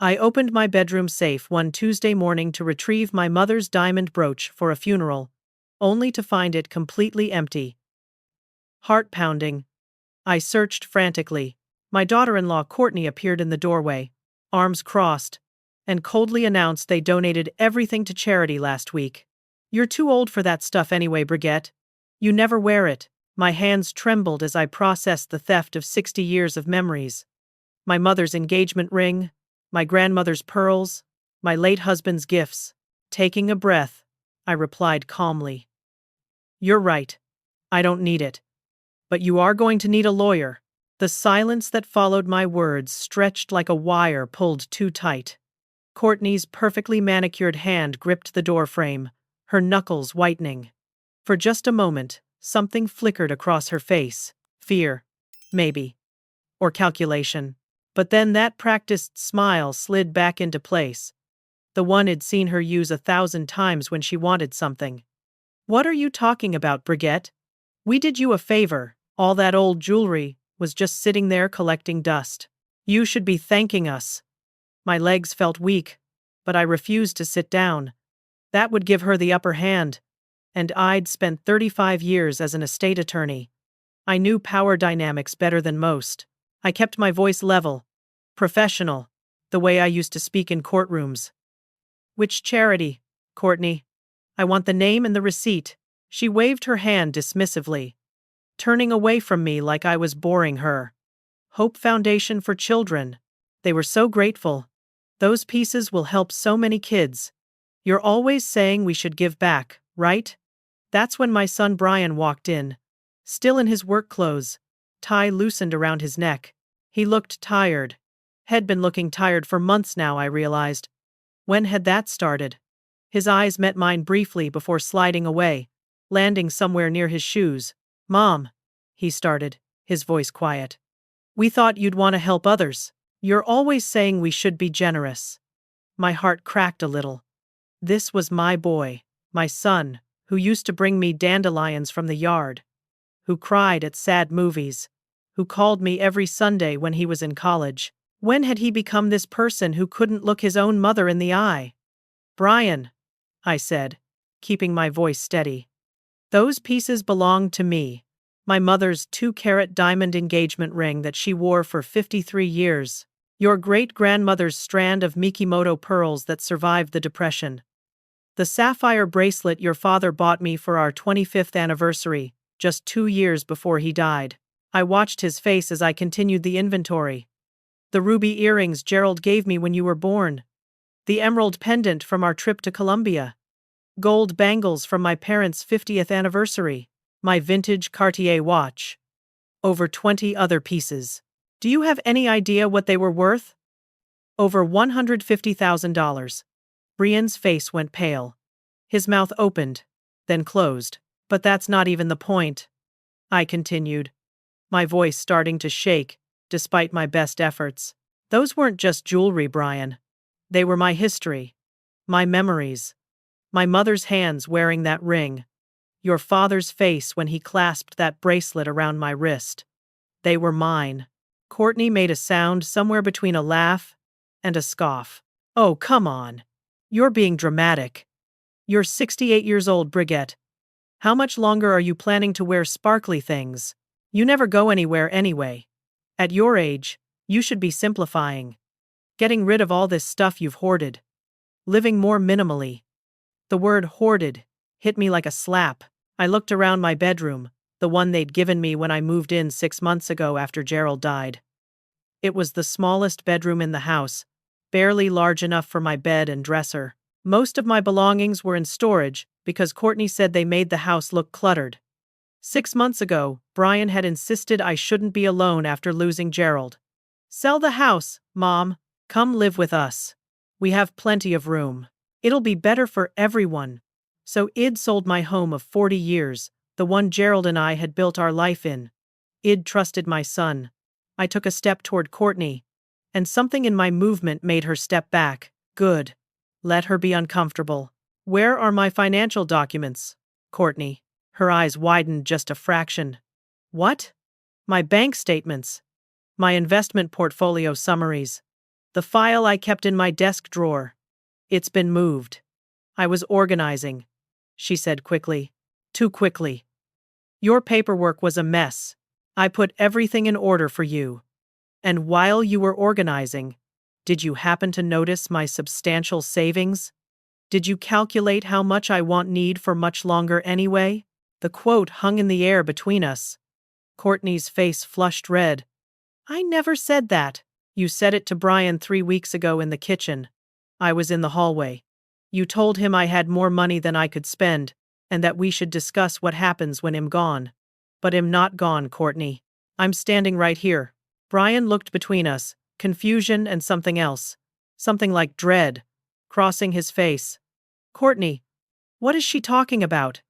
I opened my bedroom safe one Tuesday morning to retrieve my mother's diamond brooch for a funeral, only to find it completely empty. Heart pounding. I searched frantically. My daughter-in-law Courtney appeared in the doorway, arms crossed, and coldly announced they donated everything to charity last week. "You're too old for that stuff anyway, Brigitte. You never wear it." My hands trembled as I processed the theft of 60 years of memories. My mother's engagement ring, my grandmother's pearls, my late husband's gifts. Taking a breath, I replied calmly. "You're right. I don't need it. But you are going to need a lawyer." The silence that followed my words stretched like a wire pulled too tight. Courtney's perfectly manicured hand gripped the doorframe, her knuckles whitening. For just a moment, something flickered across her face. Fear, maybe. Or calculation. But then that practiced smile slid back into place. The one I'd seen her use 1,000 times when she wanted something. "What are you talking about, Brigitte? We did you a favor. All that old jewelry was just sitting there collecting dust. You should be thanking us." My legs felt weak, but I refused to sit down. That would give her the upper hand. And I'd spent 35 years as an estate attorney. I knew power dynamics better than most. I kept my voice level, professional, the way I used to speak in courtrooms. "Which charity, Courtney? I want the name and the receipt." She waved her hand dismissively, turning away from me like I was boring her. "Hope Foundation for Children." They were so grateful. "Those pieces will help so many kids. You're always saying we should give back, right?" That's when my son Brian walked in, still in his work clothes, tie loosened around his neck. He looked tired. Had been looking tired for months now, I realized. When had that started? His eyes met mine briefly before sliding away, landing somewhere near his shoes. "Mom," he started, his voice quiet. "We thought you'd want to help others. You're always saying we should be generous." My heart cracked a little. This was my boy, my son, who used to bring me dandelions from the yard, who cried at sad movies, who called me every Sunday when he was in college. When had he become this person who couldn't look his own mother in the eye? "Brian," I said, keeping my voice steady. "Those pieces belonged to me. My mother's 2-carat diamond engagement ring that she wore for 53 years. Your great-grandmother's strand of Mikimoto pearls that survived the Depression. The sapphire bracelet your father bought me for our 25th anniversary, just 2 years before he died." I watched his face as I continued the inventory. "The ruby earrings Gerald gave me when you were born. The emerald pendant from our trip to Colombia. Gold bangles from my parents' 50th anniversary. My vintage Cartier watch. Over 20 other pieces. Do you have any idea what they were worth?" "Over $150,000. Brian's face went pale. His mouth opened, then closed. "But that's not even the point," I continued, my voice starting to shake, despite my best efforts. "Those weren't just jewelry, Brian. They were my history, my memories. My mother's hands wearing that ring. Your father's face when he clasped that bracelet around my wrist. They were mine." Courtney made a sound somewhere between a laugh and a scoff. "Oh, come on. You're being dramatic. You're 68 years old, Brigitte. How much longer are you planning to wear sparkly things? You never go anywhere anyway. At your age, you should be simplifying. Getting rid of all this stuff you've hoarded. Living more minimally." The word hoarded hit me like a slap. I looked around my bedroom, the one they'd given me when I moved in 6 months ago after Gerald died. It was the smallest bedroom in the house, barely large enough for my bed and dresser. Most of my belongings were in storage because Courtney said they made the house look cluttered. 6 months ago, Brian had insisted I shouldn't be alone after losing Gerald. "Sell the house, Mom. Come live with us. We have plenty of room. It'll be better for everyone." So I'd sold my home of 40 years, the one Gerald and I had built our life in. I'd trusted my son. I took a step toward Courtney, and something in my movement made her step back. Good. Let her be uncomfortable. "Where are my financial documents, Courtney?" Her eyes widened just a fraction. "What?" "My bank statements. My investment portfolio summaries. The file I kept in my desk drawer. It's been moved. I was organizing, she said quickly. Too quickly. Your paperwork was a mess. I put everything in order for you. And while you were organizing, did you happen to notice my substantial savings? Did you calculate how much I won't need for much longer anyway? The quote hung in the air between us. Courtney's face flushed red. I never said that. You said it to Brian 3 weeks ago in the kitchen. I was in the hallway. You told him I had more money than I could spend, and that we should discuss what happens when I'm gone. But I'm not gone, Courtney. I'm standing right here. Brian looked between us, confusion and something else. Something like dread, crossing his face. Courtney, what is she talking about?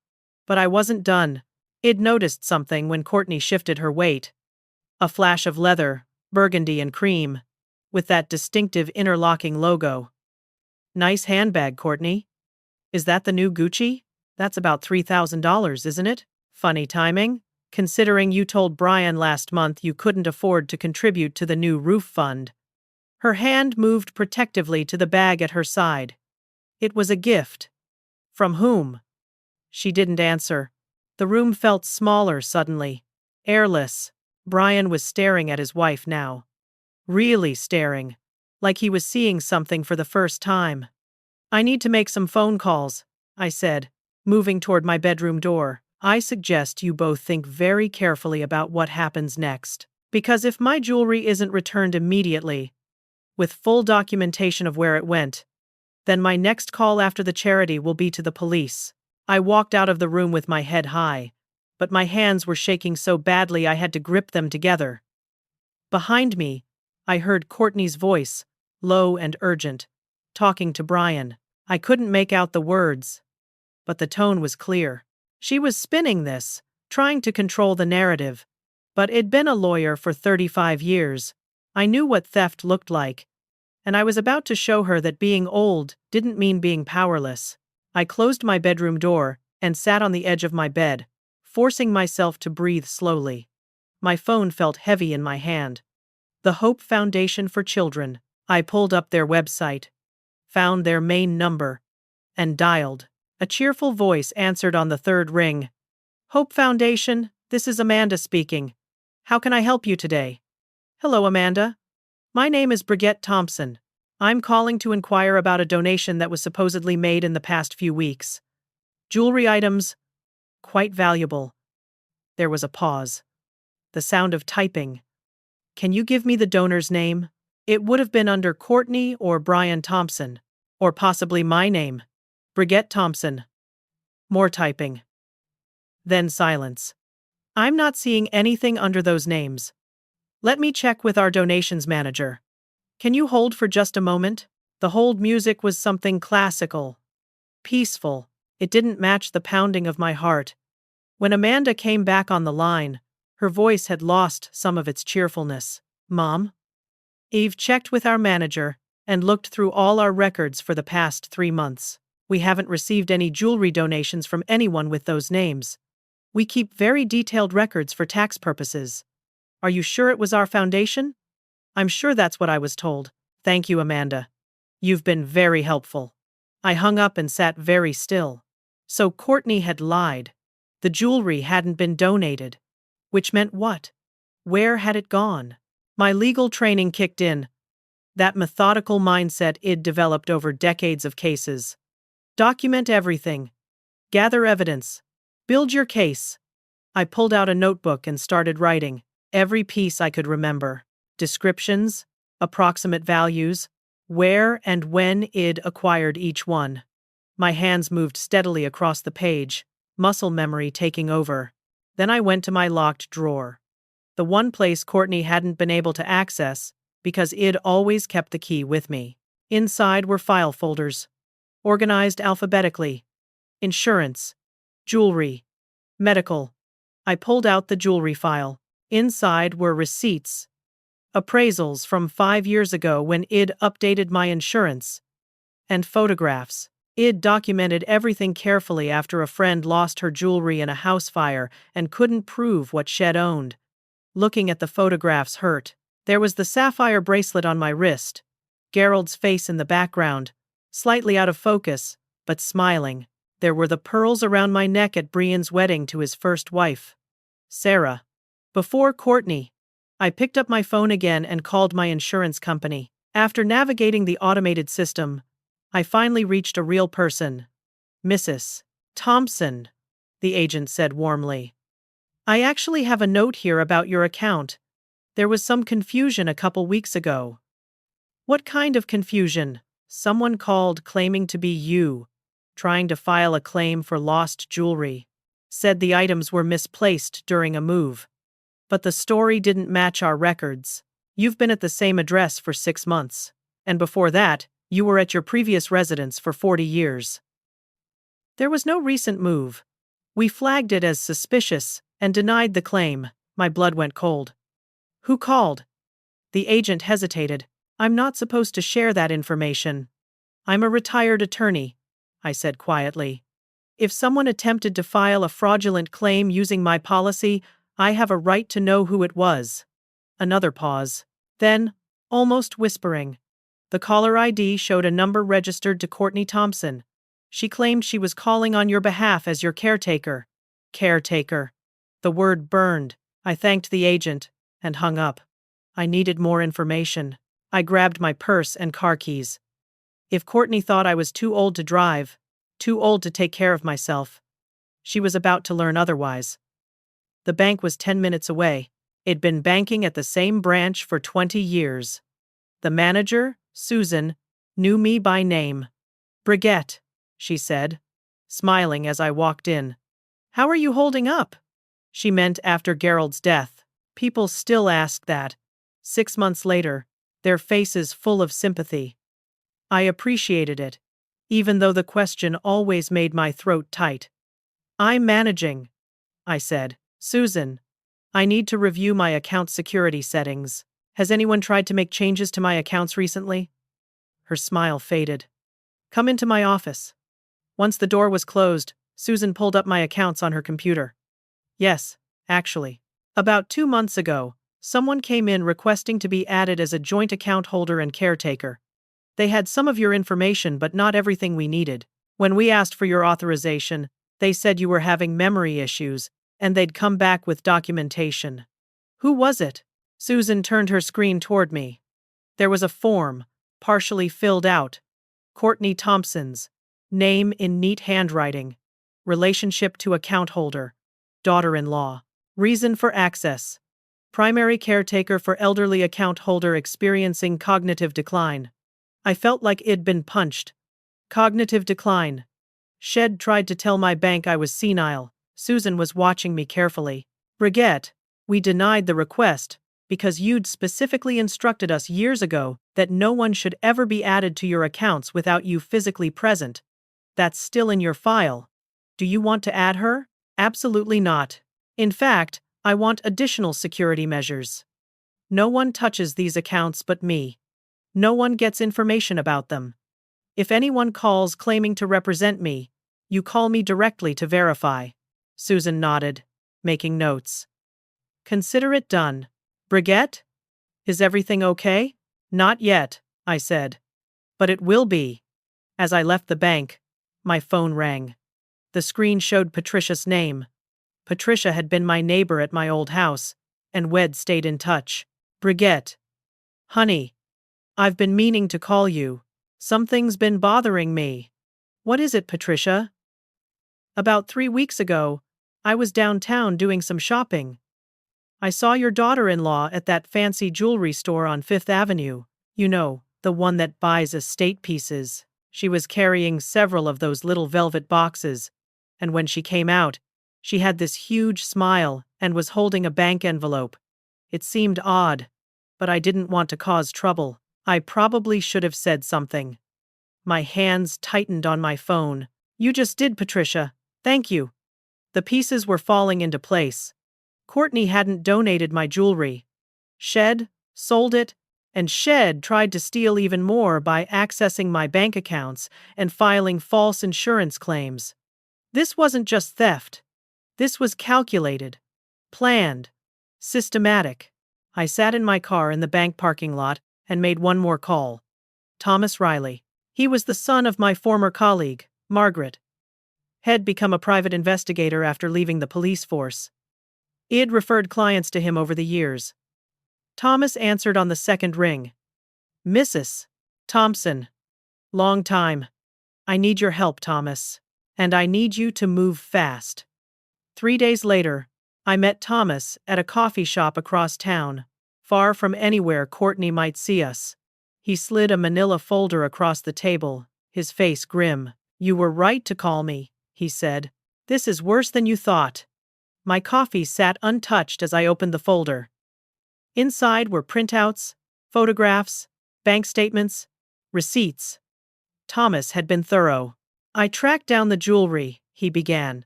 But I wasn't done. I'd noticed something when Courtney shifted her weight. A flash of leather, burgundy and cream, with that distinctive interlocking logo. Nice handbag, Courtney. Is that the new Gucci? That's about $3,000, isn't it? Funny timing, considering you told Brian last month you couldn't afford to contribute to the new roof fund. Her hand moved protectively to the bag at her side. It was a gift. From whom? She didn't answer. The room felt smaller suddenly. Airless. Brian was staring at his wife now. Really staring. Like he was seeing something for the first time. I need to make some phone calls, I said, moving toward my bedroom door. I suggest you both think very carefully about what happens next. Because if my jewelry isn't returned immediately, with full documentation of where it went, then my next call after the charity will be to the police. I walked out of the room with my head high, but my hands were shaking so badly I had to grip them together. Behind me, I heard Courtney's voice, low and urgent, talking to Brian. I couldn't make out the words, but the tone was clear. She was spinning this, trying to control the narrative. But I'd been a lawyer for 35 years. I knew what theft looked like, and I was about to show her that being old didn't mean being powerless. I closed my bedroom door and sat on the edge of my bed, forcing myself to breathe slowly. My phone felt heavy in my hand. The Hope Foundation for Children. I pulled up their website, found their main number, and dialed. A cheerful voice answered on the third ring. Hope Foundation, this is Amanda speaking. How can I help you today? Hello, Amanda. My name is Brigitte Thompson. I'm calling to inquire about a donation that was supposedly made in the past few weeks. Jewelry items, quite valuable. There was a pause. The sound of typing. Can you give me the donor's name? It would have been under Courtney or Brian Thompson, or possibly my name, Brigitte Thompson. More typing. Then silence. I'm not seeing anything under those names. Let me check with our donations manager. Can you hold for just a moment? The hold music was something classical, peaceful. It didn't match the pounding of my heart. When Amanda came back on the line, her voice had lost some of its cheerfulness. Mom? Eve checked with our manager and looked through all our records for the past 3 months. We haven't received any jewelry donations from anyone with those names. We keep very detailed records for tax purposes. Are you sure it was our foundation? I'm sure that's what I was told. Thank you, Amanda. You've been very helpful. I hung up and sat very still. So Courtney had lied. The jewelry hadn't been donated. Which meant what? Where had it gone? My legal training kicked in. That methodical mindset I'd developed over decades of cases. Document everything. Gather evidence. Build your case. I pulled out a notebook and started writing every piece I could remember. Descriptions, approximate values, where and when I'd acquired each one. My hands moved steadily across the page, muscle memory taking over. Then I went to my locked drawer. The one place Courtney hadn't been able to access because I'd always kept the key with me. Inside were file folders, organized alphabetically. Insurance, jewelry, medical. I pulled out the jewelry file. Inside were receipts, appraisals from 5 years ago when I'd updated my insurance, and photographs. I'd documented everything carefully after a friend lost her jewelry in a house fire and couldn't prove what she'd owned. Looking at the photographs hurt. There was the sapphire bracelet on my wrist, Gerald's face in the background, slightly out of focus, but smiling. There were the pearls around my neck at Brian's wedding to his first wife, Sarah. Before Courtney, I picked up my phone again and called my insurance company. After navigating the automated system, I finally reached a real person. Mrs. Thompson, the agent said warmly. I actually have a note here about your account. There was some confusion a couple weeks ago. What kind of confusion? Someone called claiming to be you, trying to file a claim for lost jewelry. Said the items were misplaced during a move. But the story didn't match our records. You've been at the same address for 6 months. And before that, you were at your previous residence for 40 years. There was no recent move. We flagged it as suspicious and denied the claim. My blood went cold. Who called? The agent hesitated. I'm not supposed to share that information. I'm a retired attorney, I said quietly. If someone attempted to file a fraudulent claim using my policy, I have a right to know who it was. Another pause. Then, almost whispering, the caller ID showed a number registered to Courtney Thompson. She claimed she was calling on your behalf as your caretaker. Caretaker. The word burned. I thanked the agent and hung up. I needed more information. I grabbed my purse and car keys. If Courtney thought I was too old to drive, too old to take care of myself, she was about to learn otherwise. The bank was 10 minutes away. It'd been banking at the same branch for 20 years. The manager, Susan, knew me by name. Brigitte, she said, smiling as I walked in. How are you holding up? She meant after Gerald's death. People still ask that. 6 months later, their faces full of sympathy. I appreciated it, even though the question always made my throat tight. I'm managing, I said. Susan, I need to review my account security settings. Has anyone tried to make changes to my accounts recently? Her smile faded. Come into my office. Once the door was closed, Susan pulled up my accounts on her computer. Yes, actually. About 2 months ago, someone came in requesting to be added as a joint account holder and caretaker. They had some of your information but not everything we needed. When we asked for your authorization, they said you were having memory issues, and they'd come back with documentation. Who was it? Susan turned her screen toward me. There was a form, partially filled out. Courtney Thompson's name in neat handwriting. Relationship to account holder. Daughter-in-law. Reason for access. Primary caretaker for elderly account holder experiencing cognitive decline. I felt like it'd been punched. Cognitive decline. Shed tried to tell my bank I was senile. Susan was watching me carefully. Brigitte, we denied the request because you'd specifically instructed us years ago that no one should ever be added to your accounts without you physically present. That's still in your file. Do you want to add her? Absolutely not. In fact, I want additional security measures. No one touches these accounts but me. No one gets information about them. If anyone calls claiming to represent me, you call me directly to verify. Susan nodded, making notes. Consider it done. Brigitte? Is everything okay? Not yet, I said. But it will be. As I left the bank, my phone rang. The screen showed Patricia's name. Patricia had been my neighbor at my old house, and we'd stayed in touch. Brigitte. Honey. I've been meaning to call you. Something's been bothering me. What is it, Patricia? About 3 weeks ago, I was downtown doing some shopping. I saw your daughter-in-law at that fancy jewelry store on 5th Avenue. You know, the one that buys estate pieces. She was carrying several of those little velvet boxes, and when she came out, she had this huge smile and was holding a bank envelope. It seemed odd, but I didn't want to cause trouble. I probably should have said something. My hands tightened on my phone. You just did, Patricia. Thank you. The pieces were falling into place. Courtney hadn't donated my jewelry. Shed sold it, and Shed tried to steal even more by accessing my bank accounts and filing false insurance claims. This wasn't just theft. This was calculated, planned, systematic. I sat in my car in the bank parking lot and made one more call. Thomas Riley. He was the son of my former colleague, Margaret. Had become a private investigator after leaving the police force. I'd referred clients to him over the years. Thomas answered on the second ring. Mrs. Thompson. Long time. I need your help, Thomas. And I need you to move fast. 3 days later, I met Thomas at a coffee shop across town, far from anywhere Courtney might see us. He slid a manila folder across the table, his face grim. You were right to call me, he said. This is worse than you thought. My coffee sat untouched as I opened the folder. Inside were printouts, photographs, bank statements, receipts. Thomas had been thorough. I tracked down the jewelry, he began.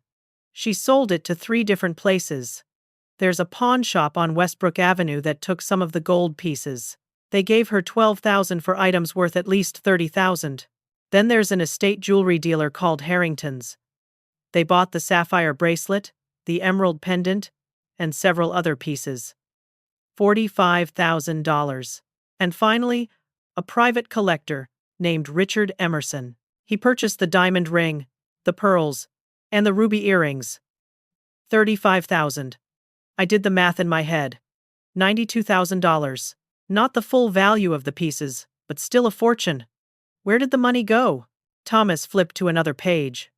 She sold it to 3 different places. There's a pawn shop on Westbrook Avenue that took some of the gold pieces. They gave her $12,000 for items worth at least $30,000. Then there's an estate jewelry dealer called Harrington's. They bought the sapphire bracelet, the emerald pendant, and several other pieces. $45,000. And finally, a private collector named Richard Emerson. He purchased the diamond ring, the pearls, and the ruby earrings. $35,000. I did the math in my head. $92,000. Not the full value of the pieces, but still a fortune. Where did the money go? Thomas flipped to another page.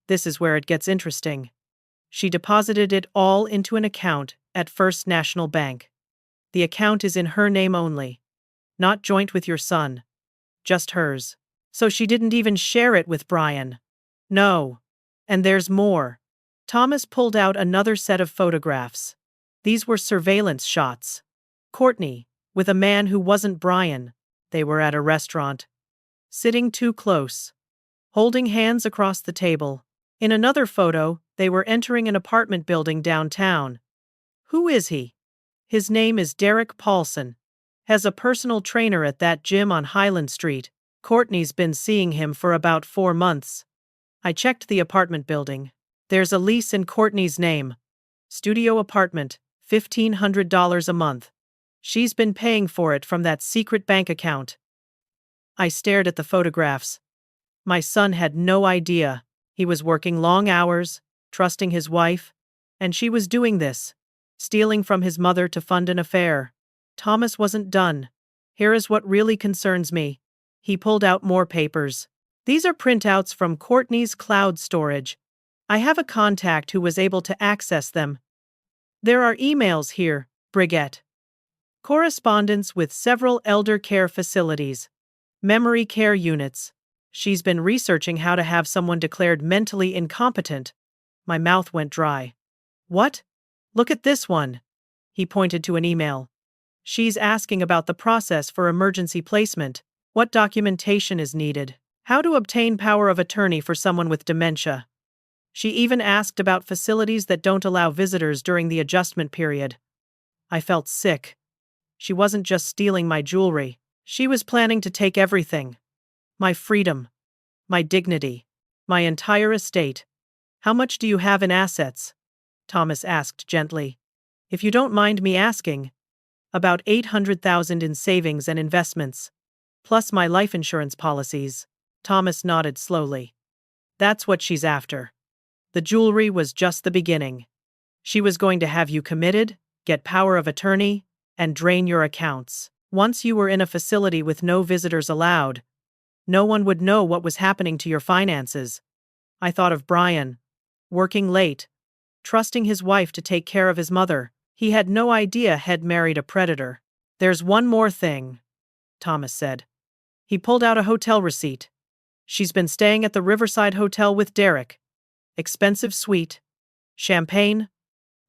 This is where it gets interesting. She deposited it all into an account at First National Bank. The account is in her name only. Not joint with your son. Just hers. So she didn't even share it with Brian. No. And there's more. Thomas pulled out another set of photographs. These were surveillance shots. Courtney, with a man who wasn't Brian. They were at a restaurant. Sitting too close. Holding hands across the table. In another photo, they were entering an apartment building downtown. Who is he? His name is Derek Paulson. Has a personal trainer at that gym on Highland Street. Courtney's been seeing him for about 4 months. I checked the apartment building. There's a lease in Courtney's name. Studio apartment, $1,500 a month. She's been paying for it from that secret bank account. I stared at the photographs. My son had no idea. He was working long hours, trusting his wife, and she was doing this, stealing from his mother to fund an affair. Thomas wasn't done. Here is what really concerns me. He pulled out more papers. These are printouts from Courtney's cloud storage. I have a contact who was able to access them. There are emails here, Brigitte. Correspondence with several elder care facilities. Memory care units. She's been researching how to have someone declared mentally incompetent. My mouth went dry. What? Look at this one. He pointed to an email. She's asking about the process for emergency placement, what documentation is needed, how to obtain power of attorney for someone with dementia. She even asked about facilities that don't allow visitors during the adjustment period. I felt sick. She wasn't just stealing my jewelry. She was planning to take everything. My freedom. My dignity. My entire estate. How much do you have in assets? Thomas asked gently. If you don't mind me asking. About $800,000 in savings and investments. Plus my life insurance policies. Thomas nodded slowly. That's what she's after. The jewelry was just the beginning. She was going to have you committed, get power of attorney, and drain your accounts. Once you were in a facility with no visitors allowed, no one would know what was happening to your finances. I thought of Brian, working late, trusting his wife to take care of his mother. He had no idea Head married a predator. There's one more thing, Thomas said. He pulled out a hotel receipt. She's been staying at the Riverside Hotel with Derek. Expensive suite, champagne,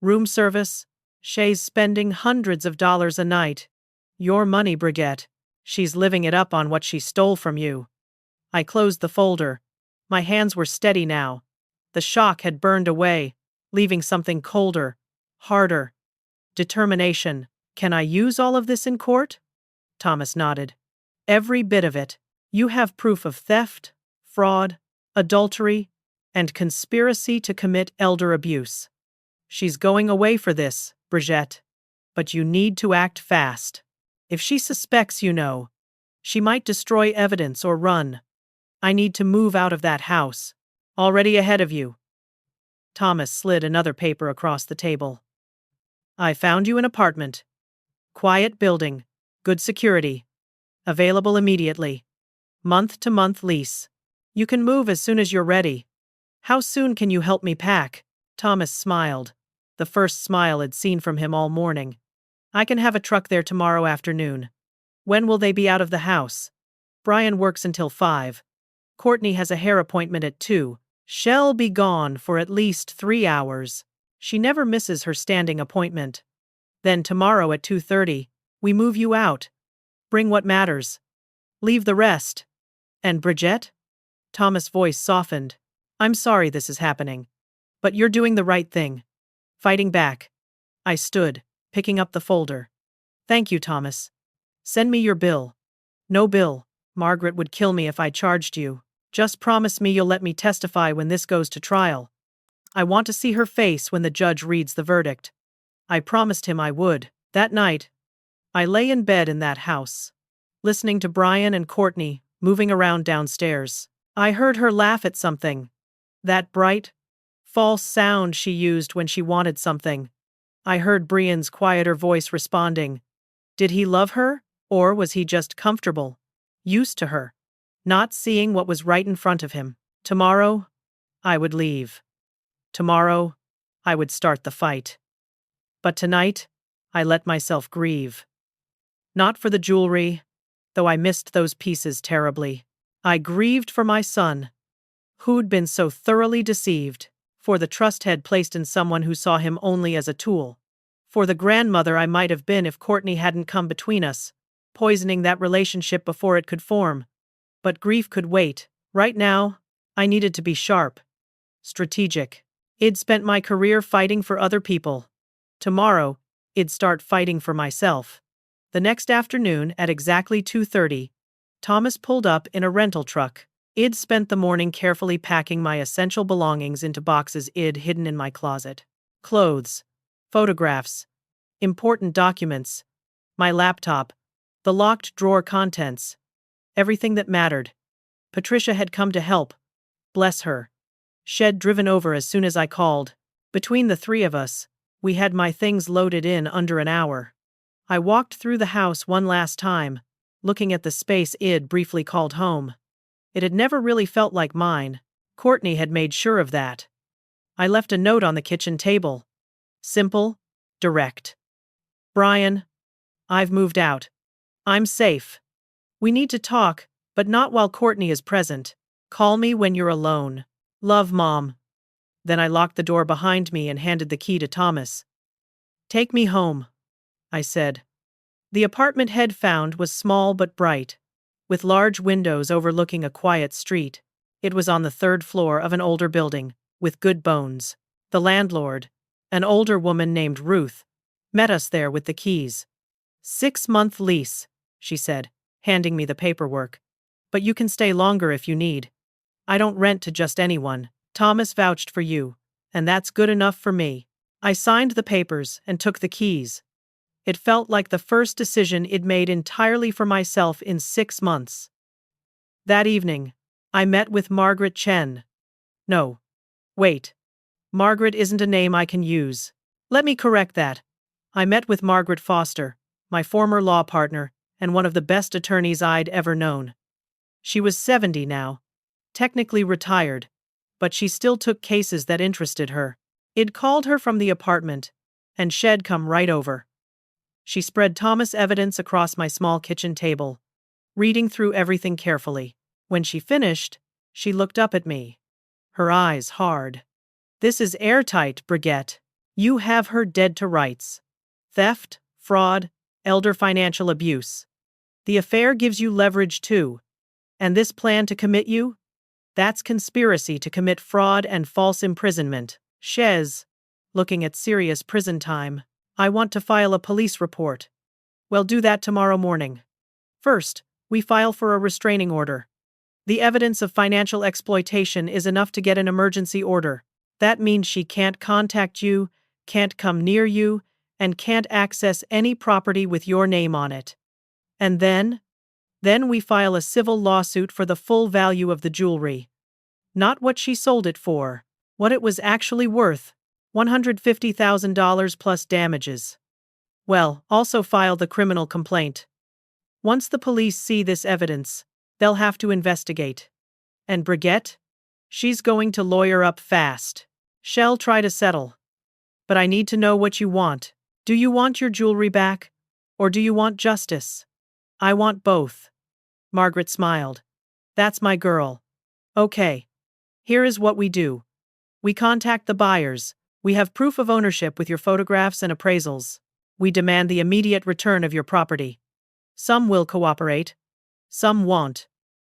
room service. She's spending hundreds of dollars a night. Your money, Brigitte. She's living it up on what she stole from you. I closed the folder. My hands were steady now. The shock had burned away, leaving something colder, harder. Determination. Can I use all of this in court? Thomas nodded. Every bit of it. You have proof of theft, fraud, adultery, and conspiracy to commit elder abuse. She's going away for this, Brigitte. But you need to act fast. If she suspects, She might destroy evidence or run. I need to move out of that house. Already ahead of you. Thomas slid another paper across the table. I found you an apartment. Quiet building. Good security. Available immediately. Month-to-month lease. You can move as soon as you're ready. How soon can you help me pack? Thomas smiled. The first smile I'd seen from him all morning. I can have a truck there tomorrow afternoon. When will they be out of the house? Brian works until 5. Courtney has a hair appointment at 2. She'll be gone for at least 3 hours. She never misses her standing appointment. Then tomorrow at 2:30, we move you out. Bring what matters. Leave the rest. And Bridget? Thomas' voice softened. I'm sorry this is happening. But you're doing the right thing. Fighting back. I stood, picking up the folder. Thank you, Thomas. Send me your bill. No bill. Margaret would kill me if I charged you. Just promise me you'll let me testify when this goes to trial. I want to see her face when the judge reads the verdict. I promised him I would. That night, I lay in bed in that house, listening to Brian and Courtney moving around downstairs. I heard her laugh at something. That bright, false sound she used when she wanted something. I heard Brian's quieter voice responding. Did he love her, or was he just comfortable, used to her, not seeing what was right in front of him? Tomorrow, I would leave. Tomorrow, I would start the fight. But tonight, I let myself grieve. Not for the jewelry, though I missed those pieces terribly. I grieved for my son, who'd been so thoroughly deceived, for the trust had placed in someone who saw him only as a tool, for the grandmother I might have been if Courtney hadn't come between us, poisoning that relationship before it could form. But grief could wait. Right now, I needed to be sharp, strategic. I'd spent my career fighting for other people. Tomorrow, I'd start fighting for myself. The next afternoon at exactly 2:30, Thomas pulled up in a rental truck. I'd spent the morning carefully packing my essential belongings into boxes I'd hidden in my closet. Clothes, photographs, important documents, my laptop, the locked drawer contents, everything that mattered. Patricia had come to help. Bless her. She'd driven over as soon as I called. Between the three of us, we had my things loaded in under an hour. I walked through the house one last time, looking at the space I'd briefly called home. It had never really felt like mine. Courtney had made sure of that. I left a note on the kitchen table. Simple, direct. Brian, I've moved out. I'm safe. We need to talk, but not while Courtney is present. Call me when you're alone. Love, Mom. Then I locked the door behind me and handed the key to Thomas. Take me home, I said. The apartment he'd found was small but bright, with large windows overlooking a quiet street. It was on the 3rd floor of an older building, with good bones. The landlord, an older woman named Ruth, met us there with the keys. 6-month lease, she said, handing me the paperwork. But you can stay longer if you need. I don't rent to just anyone. Thomas vouched for you, and that's good enough for me. I signed the papers and took the keys. It felt like the first decision I'd made entirely for myself in 6 months. That evening, I met with Margaret Chen. No. Wait. Margaret isn't a name I can use. Let me correct that. I met with Margaret Foster, my former law partner, and one of the best attorneys I'd ever known. She was 70 now, technically retired, but she still took cases that interested her. I'd called her from the apartment, and she'd come right over. She spread Thomas' evidence across my small kitchen table, reading through everything carefully. When she finished, she looked up at me, her eyes hard. This is airtight, Brigitte. You have her dead to rights. Theft, fraud, elder financial abuse. The affair gives you leverage too. And this plan to commit you? That's conspiracy to commit fraud and false imprisonment. Shez, looking at serious prison time. I want to file a police report. We'll do that tomorrow morning. First, we file for a restraining order. The evidence of financial exploitation is enough to get an emergency order. That means she can't contact you, can't come near you, and can't access any property with your name on it. And then, Then we file a civil lawsuit for the full value of the jewelry. Not what she sold it for, what it was actually worth, $150,000 plus damages. Well, also file the criminal complaint. Once the police see this evidence, they'll have to investigate. And Brigitte? She's going to lawyer up fast. She'll try to settle. But I need to know what you want. Do you want your jewelry back? Or do you want justice? I want both. Margaret smiled. That's my girl. Okay. Here is what we do. We contact the buyers. We have proof of ownership with your photographs and appraisals. We demand the immediate return of your property. Some will cooperate. Some won't.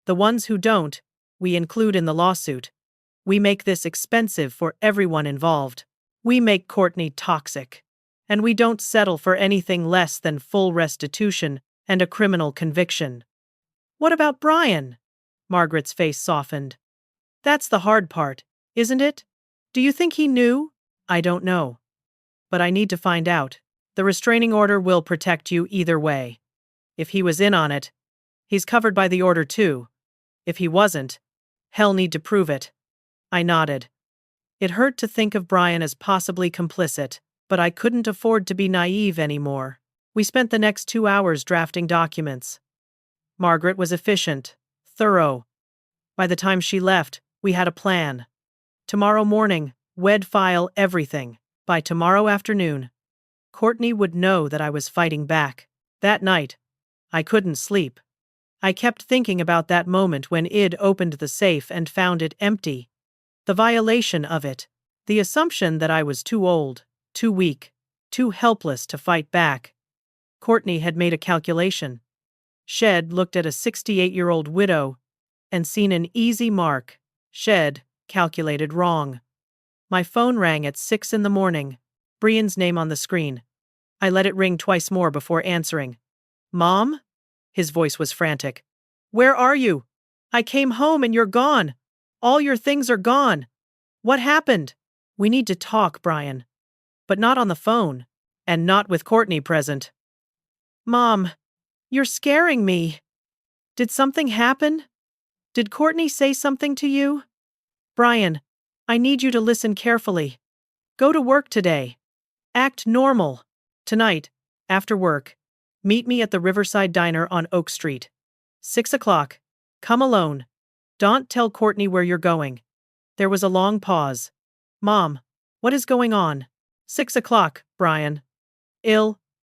The ones who don't, we include in the lawsuit. We make this expensive for everyone involved. We make Courtney toxic. And we don't settle for anything less than full restitution and a criminal conviction. What about Brian? Margaret's face softened. That's the hard part, isn't it? Do you think he knew? I don't know. But I need to find out. The restraining order will protect you either way. If he was in on it, he's covered by the order too. If he wasn't, he'll need to prove it. I nodded. It hurt to think of Brian as possibly complicit, but I couldn't afford to be naive anymore. We spent the next 2 hours drafting documents. Margaret was efficient, thorough. By the time she left, we had a plan. Tomorrow morning, we'd file everything. By tomorrow afternoon, Courtney would know that I was fighting back. That night, I couldn't sleep. I kept thinking about that moment when Id opened the safe and found it empty. The violation of it. The assumption that I was too old, too weak, too helpless to fight back. Courtney had made a calculation. She'd looked at a 68-year-old widow and seen an easy mark. She'd calculated wrong. My phone rang at 6 in the morning. Brian's name on the screen. I let it ring twice more before answering. Mom? His voice was frantic. Where are you? I came home and you're gone. All your things are gone. What happened? We need to talk, Brian. But not on the phone. And not with Courtney present. Mom, you're scaring me. Did something happen? Did Courtney say something to you? Brian, I need you to listen carefully. Go to work today. Act normal. Tonight, after work, meet me at the Riverside Diner on Oak Street. 6 o'clock. Come alone. Don't tell Courtney where you're going. There was a long pause. Mom, what is going on? 6 o'clock, Brian.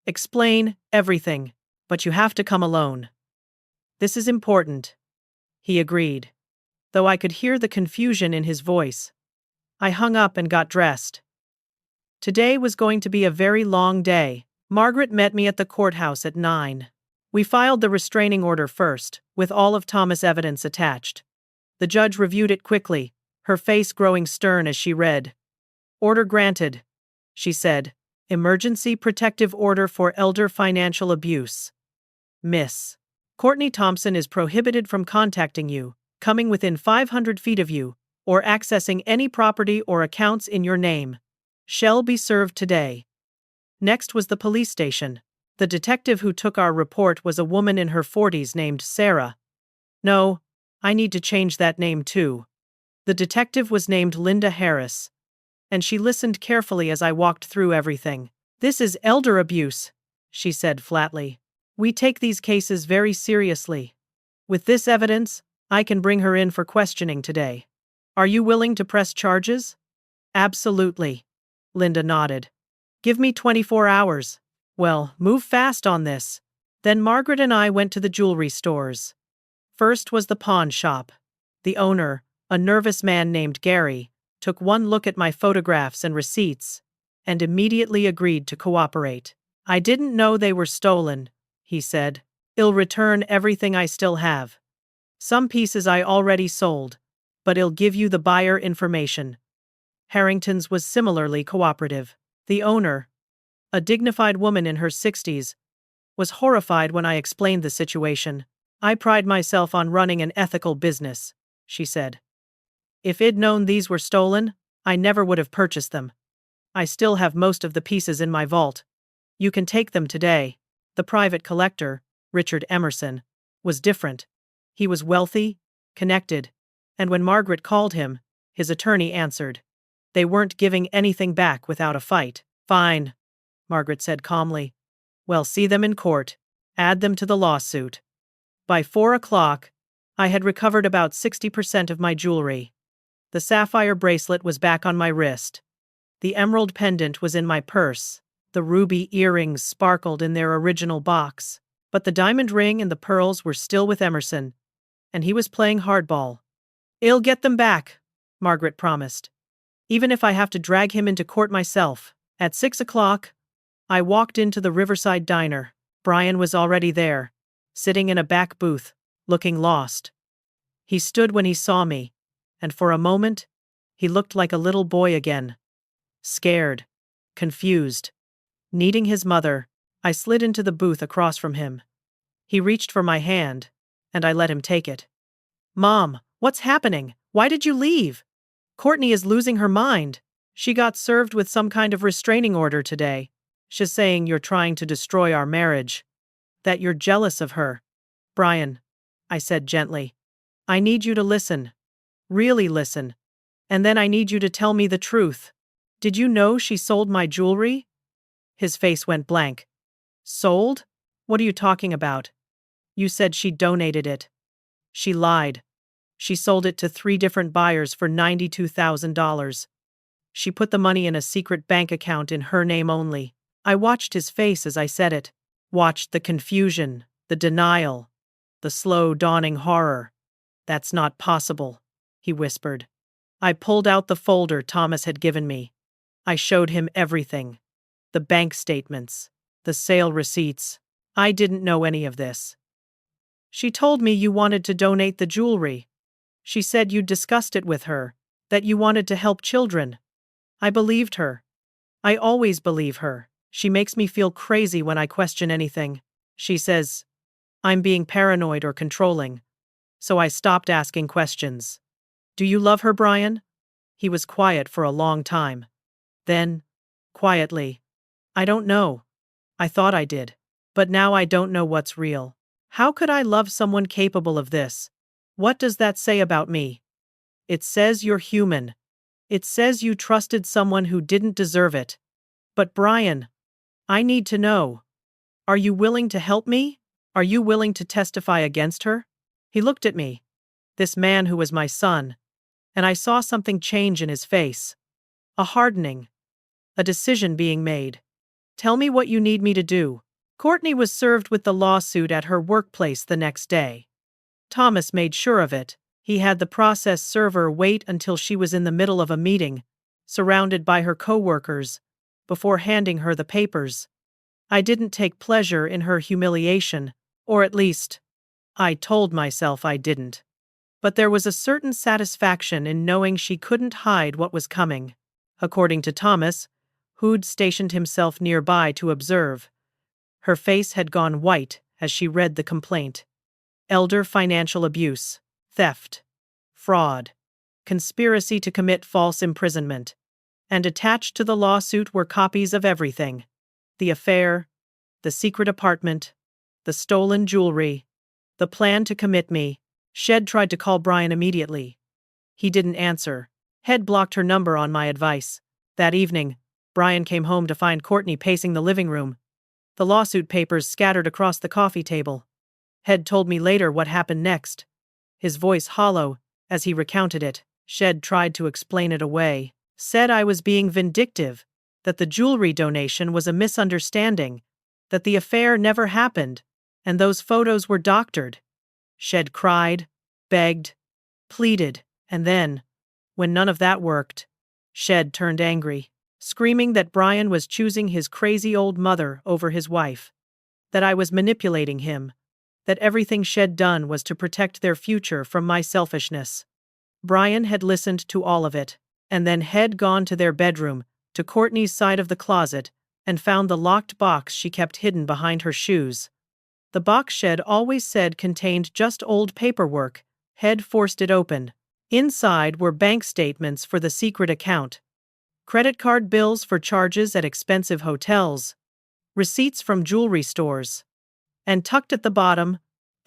Explain everything, but you have to come alone. This is important. He agreed, though I could hear the confusion in his voice. I hung up and got dressed. Today was going to be a very long day. Margaret met me at the courthouse at 9. We filed the restraining order first, with all of Thomas' evidence attached. The judge reviewed it quickly, her face growing stern as she read. Order granted, she said. Emergency protective order for elder financial abuse. Miss Courtney Thompson is prohibited from contacting you, coming within 500 feet of you, or accessing any property or accounts in your name. Shall be served today. Next was the police station. The detective who took our report was a woman in her 40s named Sarah. No, I need to change that name too. The detective was named Linda Harris, and she listened carefully as I walked through everything. This is elder abuse, she said flatly. We take these cases very seriously. With this evidence, I can bring her in for questioning today. Are you willing to press charges? Absolutely. Linda nodded. Give me 24 hours. Well, move fast on this. Then Margaret and I went to the jewelry stores. First was the pawn shop. The owner, a nervous man named Gary, took one look at my photographs and receipts, and immediately agreed to cooperate. I didn't know they were stolen, he said. I'll return everything I still have. Some pieces I already sold, but I'll give you the buyer information. Harrington's was similarly cooperative. The owner, a dignified woman in her 60s, was horrified when I explained the situation. I pride myself on running an ethical business, she said. If I'd known these were stolen, I never would have purchased them. I still have most of the pieces in my vault. You can take them today. The private collector, Richard Emerson, was different. He was wealthy, connected, and when Margaret called him, his attorney answered. They weren't giving anything back without a fight. Fine, Margaret said calmly. Well, see them in court. Add them to the lawsuit. By 4 o'clock, I had recovered about 60% of my jewelry. The sapphire bracelet was back on my wrist. The emerald pendant was in my purse. The ruby earrings sparkled in their original box. But the diamond ring and the pearls were still with Emerson, and he was playing hardball. I'll get them back, Margaret promised, even if I have to drag him into court myself. At 6 o'clock, I walked into the Riverside Diner. Brian was already there, sitting in a back booth, looking lost. He stood when he saw me, and for a moment, he looked like a little boy again. Scared, confused, needing his mother. I slid into the booth across from him. He reached for my hand, and I let him take it. Mom, what's happening? Why did you leave? Courtney is losing her mind. She got served with some kind of restraining order today. She's saying you're trying to destroy our marriage. That you're jealous of her. Brian, I said gently, I need you to listen. Really listen. And then I need you to tell me the truth. Did you know she sold my jewelry? His face went blank. Sold? What are you talking about? You said she donated it. She lied. She sold it to 3 different buyers for $92,000. She put the money in a secret bank account in her name only. I watched his face as I said it. Watched the confusion, the denial, the slow dawning horror. That's not possible, he whispered. I pulled out the folder Thomas had given me. I showed him everything. The bank statements, the sale receipts. I didn't know any of this. She told me you wanted to donate the jewelry. She said you'd discussed it with her, that you wanted to help children. I believed her. I always believe her. She makes me feel crazy when I question anything. She says I'm being paranoid or controlling. So I stopped asking questions. Do you love her, Brian? He was quiet for a long time. Then, quietly, I don't know. I thought I did. But now I don't know what's real. How could I love someone capable of this? What does that say about me? It says you're human. It says you trusted someone who didn't deserve it. But Brian, I need to know. Are you willing to help me? Are you willing to testify against her? He looked at me, this man who was my son, and I saw something change in his face. A hardening. A decision being made. Tell me what you need me to do. Courtney was served with the lawsuit at her workplace the next day. Thomas made sure of it. He had the process server wait until she was in the middle of a meeting, surrounded by her co-workers, before handing her the papers. I didn't take pleasure in her humiliation, or at least, I told myself I didn't. But there was a certain satisfaction in knowing she couldn't hide what was coming. According to Thomas, who'd stationed himself nearby to observe, her face had gone white as she read the complaint. Elder financial abuse, theft, fraud, conspiracy to commit false imprisonment. And attached to the lawsuit were copies of everything. The affair, the secret apartment, the stolen jewelry, the plan to commit me. Shed tried to call Brian immediately. He didn't answer. Head blocked her number on my advice. That evening, Brian came home to find Courtney pacing the living room, the lawsuit papers scattered across the coffee table. Head told me later what happened next, his voice hollow as he recounted it. Shed tried to explain it away, said I was being vindictive, that the jewelry donation was a misunderstanding, that the affair never happened, and those photos were doctored. Shed cried, begged, pleaded, and then, when none of that worked, Shed turned angry, screaming that Brian was choosing his crazy old mother over his wife, that I was manipulating him, that everything Shed done was to protect their future from my selfishness. Brian had listened to all of it, and then had gone to their bedroom, to Courtney's side of the closet, and found the locked box she kept hidden behind her shoes. The box Shed always said contained just old paperwork. Head forced it open. Inside were bank statements for the secret account, credit card bills for charges at expensive hotels, receipts from jewelry stores, and tucked at the bottom,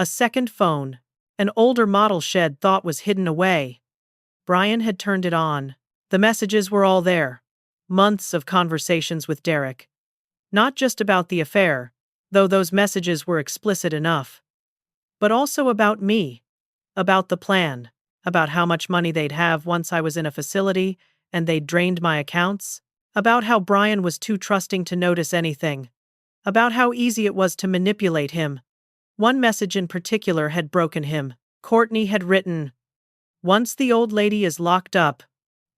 A second phone. An older model Shed thought was hidden away. Brian had turned it on. The messages were all there. Months of conversations with Derek. Not just about the affair, though those messages were explicit enough, but also about me, about the plan, about how much money they'd have once I was in a facility and they'd drained my accounts, about how Brian was too trusting to notice anything, about how easy it was to manipulate him. One message in particular had broken him. Courtney had written, "Once the old lady is locked up,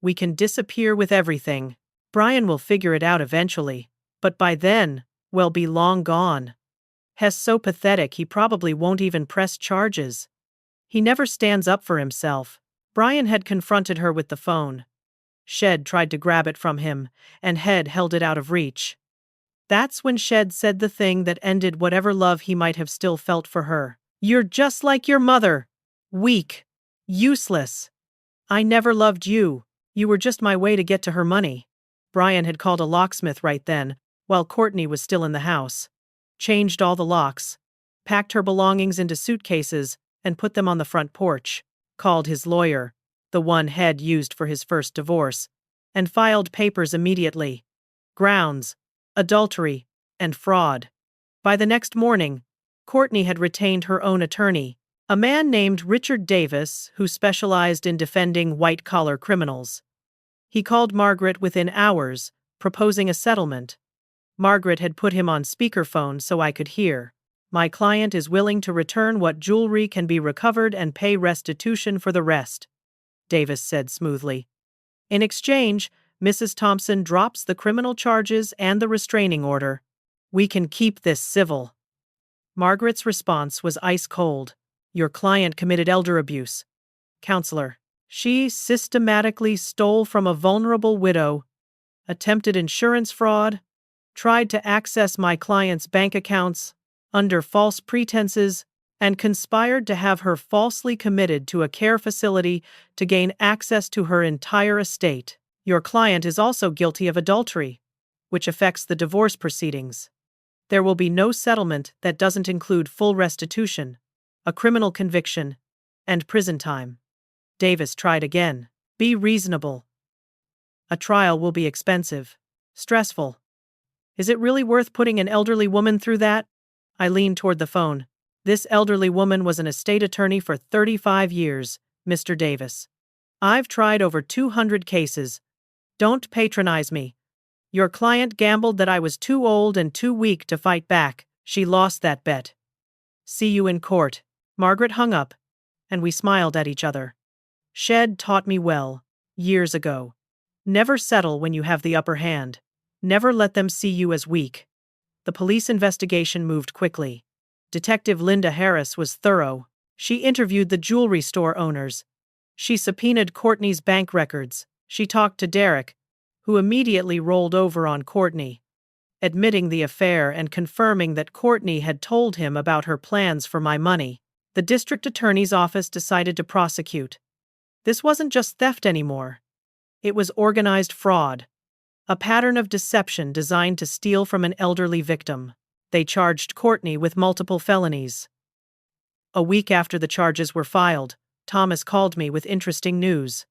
we can disappear with everything. Brian will figure it out eventually, but by then, we'll be long gone. Hess so pathetic he probably won't even press charges. He never stands up for himself." Brian had confronted her with the phone. Shed tried to grab it from him, and Head held it out of reach. That's when Shed said the thing that ended whatever love he might have still felt for her. "You're just like your mother. Weak. Useless. I never loved you. You were just my way to get to her money." Brian had called a locksmith right then, while Courtney was still in the house. Changed all the locks. Packed her belongings into suitcases and put them on the front porch. Called his lawyer, the one Head used for his first divorce, and filed papers immediately. Grounds: adultery and fraud. By the next morning, Courtney had retained her own attorney, a man named Richard Davis who specialized in defending white-collar criminals. He called Margaret within hours, proposing a settlement. Margaret had put him on speakerphone so I could hear. "My client is willing to return what jewelry can be recovered and pay restitution for the rest," Davis said smoothly. "In exchange, Mrs. Thompson drops the criminal charges and the restraining order. We can keep this civil." Margaret's response was ice cold. "Your client committed elder abuse, counselor. She systematically stole from a vulnerable widow, attempted insurance fraud, tried to access my client's bank accounts under false pretenses, and conspired to have her falsely committed to a care facility to gain access to her entire estate. Your client is also guilty of adultery, which affects the divorce proceedings. There will be no settlement that doesn't include full restitution, a criminal conviction, and prison time." Davis tried again. "Be reasonable. A trial will be expensive, stressful. Is it really worth putting an elderly woman through that?" I leaned toward the phone. "This elderly woman was an estate attorney for 35 years, Mr. Davis. I've tried over 200 cases. Don't patronize me. Your client gambled that I was too old and too weak to fight back. She lost that bet. See you in court." Margaret hung up, and we smiled at each other. Shed taught me well, years ago. Never settle when you have the upper hand. Never let them see you as weak. The police investigation moved quickly. Detective Linda Harris was thorough. She interviewed the jewelry store owners. She subpoenaed Courtney's bank records. She talked to Derek, who immediately rolled over on Courtney, admitting the affair and confirming that Courtney had told him about her plans for my money. The district attorney's office decided to prosecute. This wasn't just theft anymore. It was organized fraud, a pattern of deception designed to steal from an elderly victim. They charged Courtney with multiple felonies. A week after the charges were filed, Thomas called me with interesting news.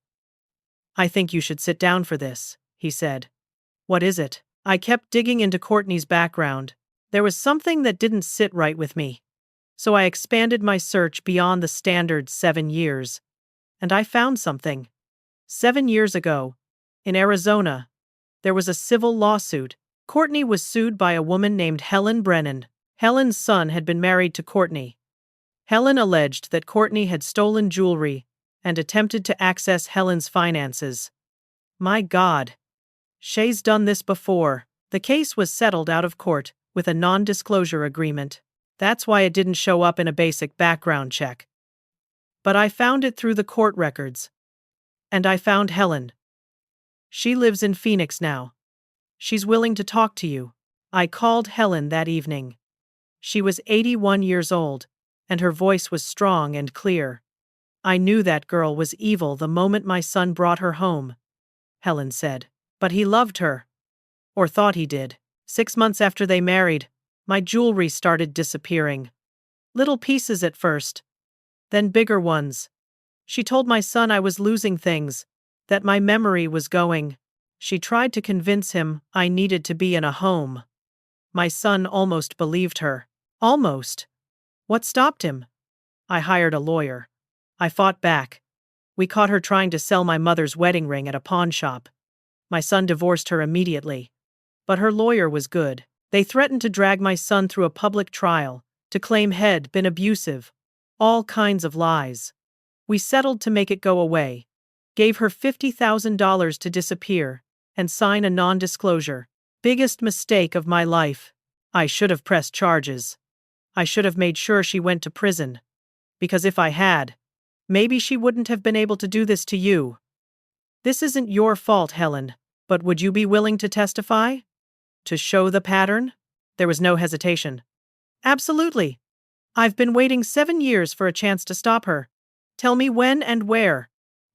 "I think you should sit down for this," he said. "What is it?" I kept digging into Courtney's background. There was something that didn't sit right with me. So I expanded my search beyond the standard 7 years. And I found something. 7 years ago, in Arizona, there was a civil lawsuit. Courtney was sued by a woman named Helen Brennan. Helen's son had been married to Courtney. Helen alleged that Courtney had stolen jewelry and attempted to access Helen's finances. My God. Shay's done this before. The case was settled out of court with a non-disclosure agreement. That's why it didn't show up in a basic background check. But I found it through the court records. And I found Helen. She lives in Phoenix now. She's willing to talk to you. I called Helen that evening. She was 81 years old, and her voice was strong and clear. I knew that girl was evil the moment my son brought her home, Helen said. But he loved her. Or thought he did. 6 months after they married, my jewelry started disappearing. Little pieces at first, then bigger ones. She told my son I was losing things, that my memory was going. She tried to convince him I needed to be in a home. My son almost believed her. Almost. What stopped him? I hired a lawyer. I fought back. We caught her trying to sell my mother's wedding ring at a pawn shop. My son divorced her immediately. But her lawyer was good. They threatened to drag my son through a public trial, to claim he'd been abusive. All kinds of lies. We settled to make it go away. Gave her $50,000 to disappear and sign a non-disclosure. Biggest mistake of my life. I should have pressed charges. I should have made sure she went to prison. Because if I had, maybe she wouldn't have been able to do this to you. This isn't your fault, Helen, but would you be willing to testify? To show the pattern? There was no hesitation. Absolutely. I've been waiting 7 years for a chance to stop her. Tell me when and where.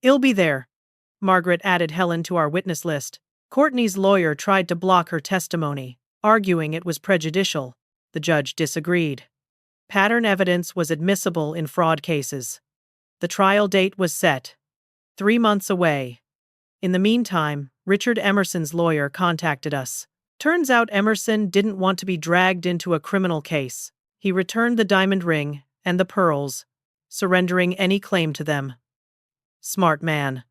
I'll be there. Margaret added Helen to our witness list. Courtney's lawyer tried to block her testimony, arguing it was prejudicial. The judge disagreed. Pattern evidence was admissible in fraud cases. The trial date was set. 3 months away. In the meantime, Richard Emerson's lawyer contacted us. Turns out Emerson didn't want to be dragged into a criminal case. He returned the diamond ring and the pearls, surrendering any claim to them. Smart man.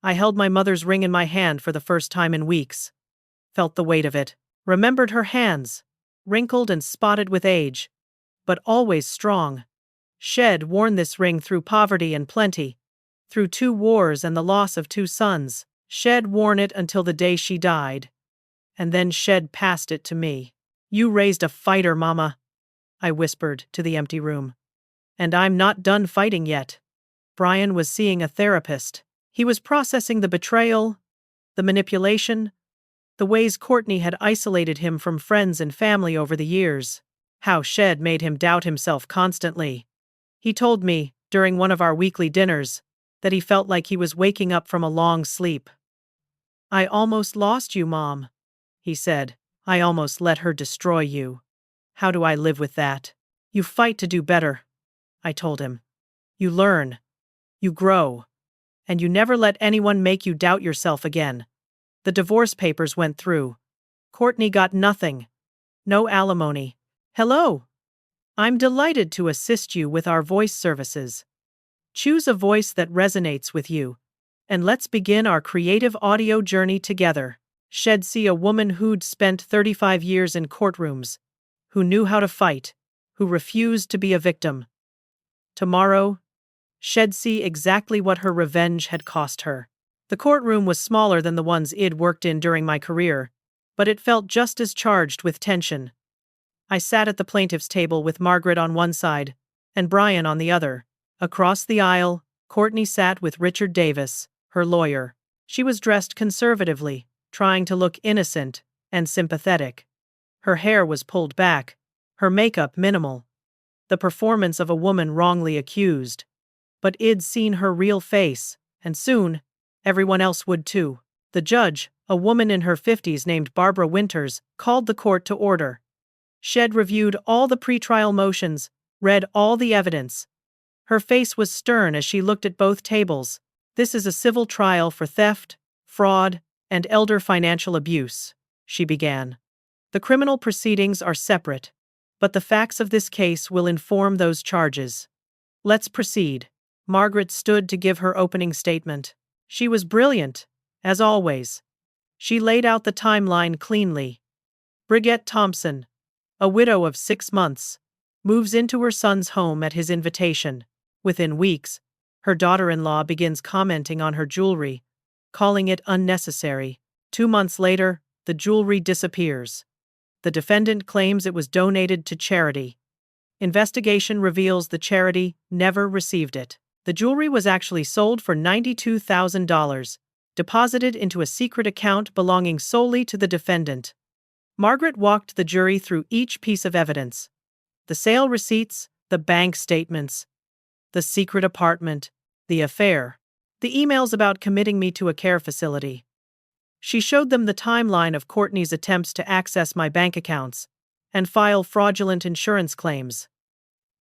I held my mother's ring in my hand for the first time in weeks. Felt the weight of it. Remembered her hands, wrinkled and spotted with age, but always strong. She'd worn this ring through poverty and plenty, through 2 wars and the loss of 2 sons. She'd worn it until the day she died. And then she'd passed it to me. You raised a fighter, Mama, I whispered to the empty room. And I'm not done fighting yet. Brian was seeing a therapist. He was processing the betrayal, the manipulation, the ways Courtney had isolated him from friends and family over the years, how she'd made him doubt himself constantly. He told me, during one of our weekly dinners, that he felt like he was waking up from a long sleep. I almost lost you, Mom, he said. I almost let her destroy you. How do I live with that? You fight to do better, I told him. You learn. You grow. And you never let anyone make you doubt yourself again. The divorce papers went through. Courtney got nothing. No alimony. Hello. I'm delighted to assist you with our voice services. Choose a voice that resonates with you, and let's begin our creative audio journey together. She'd see a woman who'd spent 35 years in courtrooms, who knew how to fight, who refused to be a victim. Tomorrow, she'd see exactly what her revenge had cost her. The courtroom was smaller than the ones I'd worked in during my career, but it felt just as charged with tension. I sat at the plaintiff's table with Margaret on one side and Brian on the other. Across the aisle, Courtney sat with Richard Davis, her lawyer. She was dressed conservatively, trying to look innocent and sympathetic. Her hair was pulled back, her makeup minimal. The performance of a woman wrongly accused. But I'd seen her real face, and soon, everyone else would too. The judge, a woman in her 50s named Barbara Winters, called the court to order. She'd reviewed all the pretrial motions, read all the evidence. Her face was stern as she looked at both tables. This is a civil trial for theft, fraud, and elder financial abuse, she began. The criminal proceedings are separate, but the facts of this case will inform those charges. Let's proceed. Margaret stood to give her opening statement. She was brilliant, as always. She laid out the timeline cleanly. Brigitte Thompson, a widow of 6 months, moves into her son's home at his invitation. Within weeks, her daughter-in-law begins commenting on her jewelry, calling it unnecessary. 2 months later, the jewelry disappears. The defendant claims it was donated to charity. Investigation reveals the charity never received it. The jewelry was actually sold for $92,000, deposited into a secret account belonging solely to the defendant. Margaret walked the jury through each piece of evidence. The sale receipts, the bank statements, the secret apartment, the affair, the emails about committing me to a care facility. She showed them the timeline of Courtney's attempts to access my bank accounts and file fraudulent insurance claims.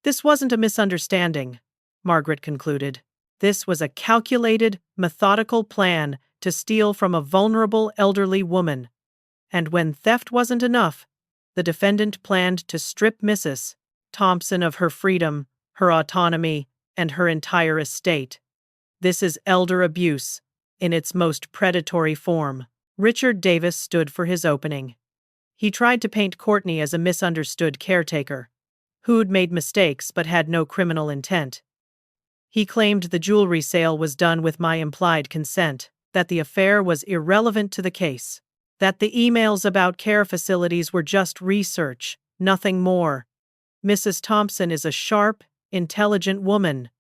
This wasn't a misunderstanding, Margaret concluded. This was a calculated, methodical plan to steal from a vulnerable elderly woman. And when theft wasn't enough, the defendant planned to strip Mrs. Thompson of her freedom, her autonomy, and her entire estate. This is elder abuse, in its most predatory form. Richard Davis stood for his opening. He tried to paint Courtney as a misunderstood caretaker, who'd made mistakes but had no criminal intent. He claimed the jewelry sale was done with my implied consent, that the affair was irrelevant to the case, that the emails about care facilities were just research, nothing more. Mrs. Thompson is a sharp, intelligent woman,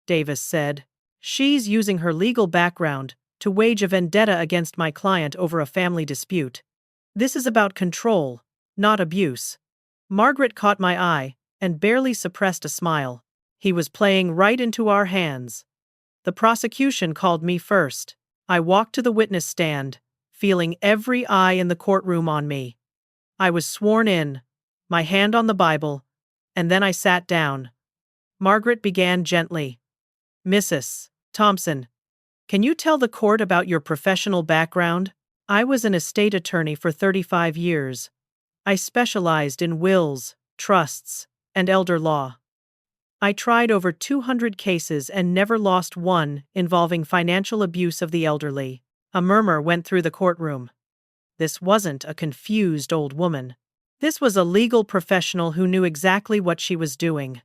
Davis said. She's using her legal background to wage a vendetta against my client over a family dispute. This is about control, not abuse. Margaret caught my eye and barely suppressed a smile. He was playing right into our hands. The prosecution called me first. I walked to the witness stand, feeling every eye in the courtroom on me. I was sworn in, my hand on the Bible, and then I sat down. Margaret began gently. Mrs. Thompson, can you tell the court about your professional background? I was an estate attorney for 35 years. I specialized in wills, trusts, and elder law. I tried over 200 cases and never lost one involving financial abuse of the elderly. A murmur went through the courtroom. This wasn't a confused old woman. This was a legal professional who knew exactly what she was doing.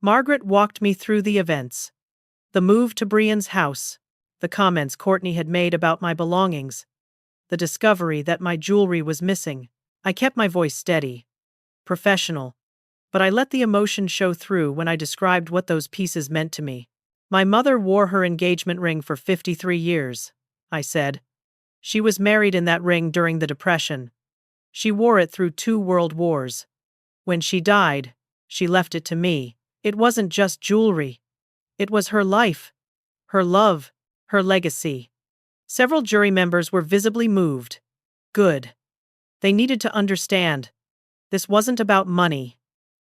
Margaret walked me through the events. The move to Brian's house, the comments Courtney had made about my belongings, the discovery that my jewelry was missing. I kept my voice steady, professional, but I let the emotion show through when I described what those pieces meant to me. My mother wore her engagement ring for 53 years, I said. She was married in that ring during the Depression. She wore it through 2 world wars. When she died, she left it to me. It wasn't just jewelry. It was her life, her love, her legacy. Several jury members were visibly moved. Good. They needed to understand. This wasn't about money.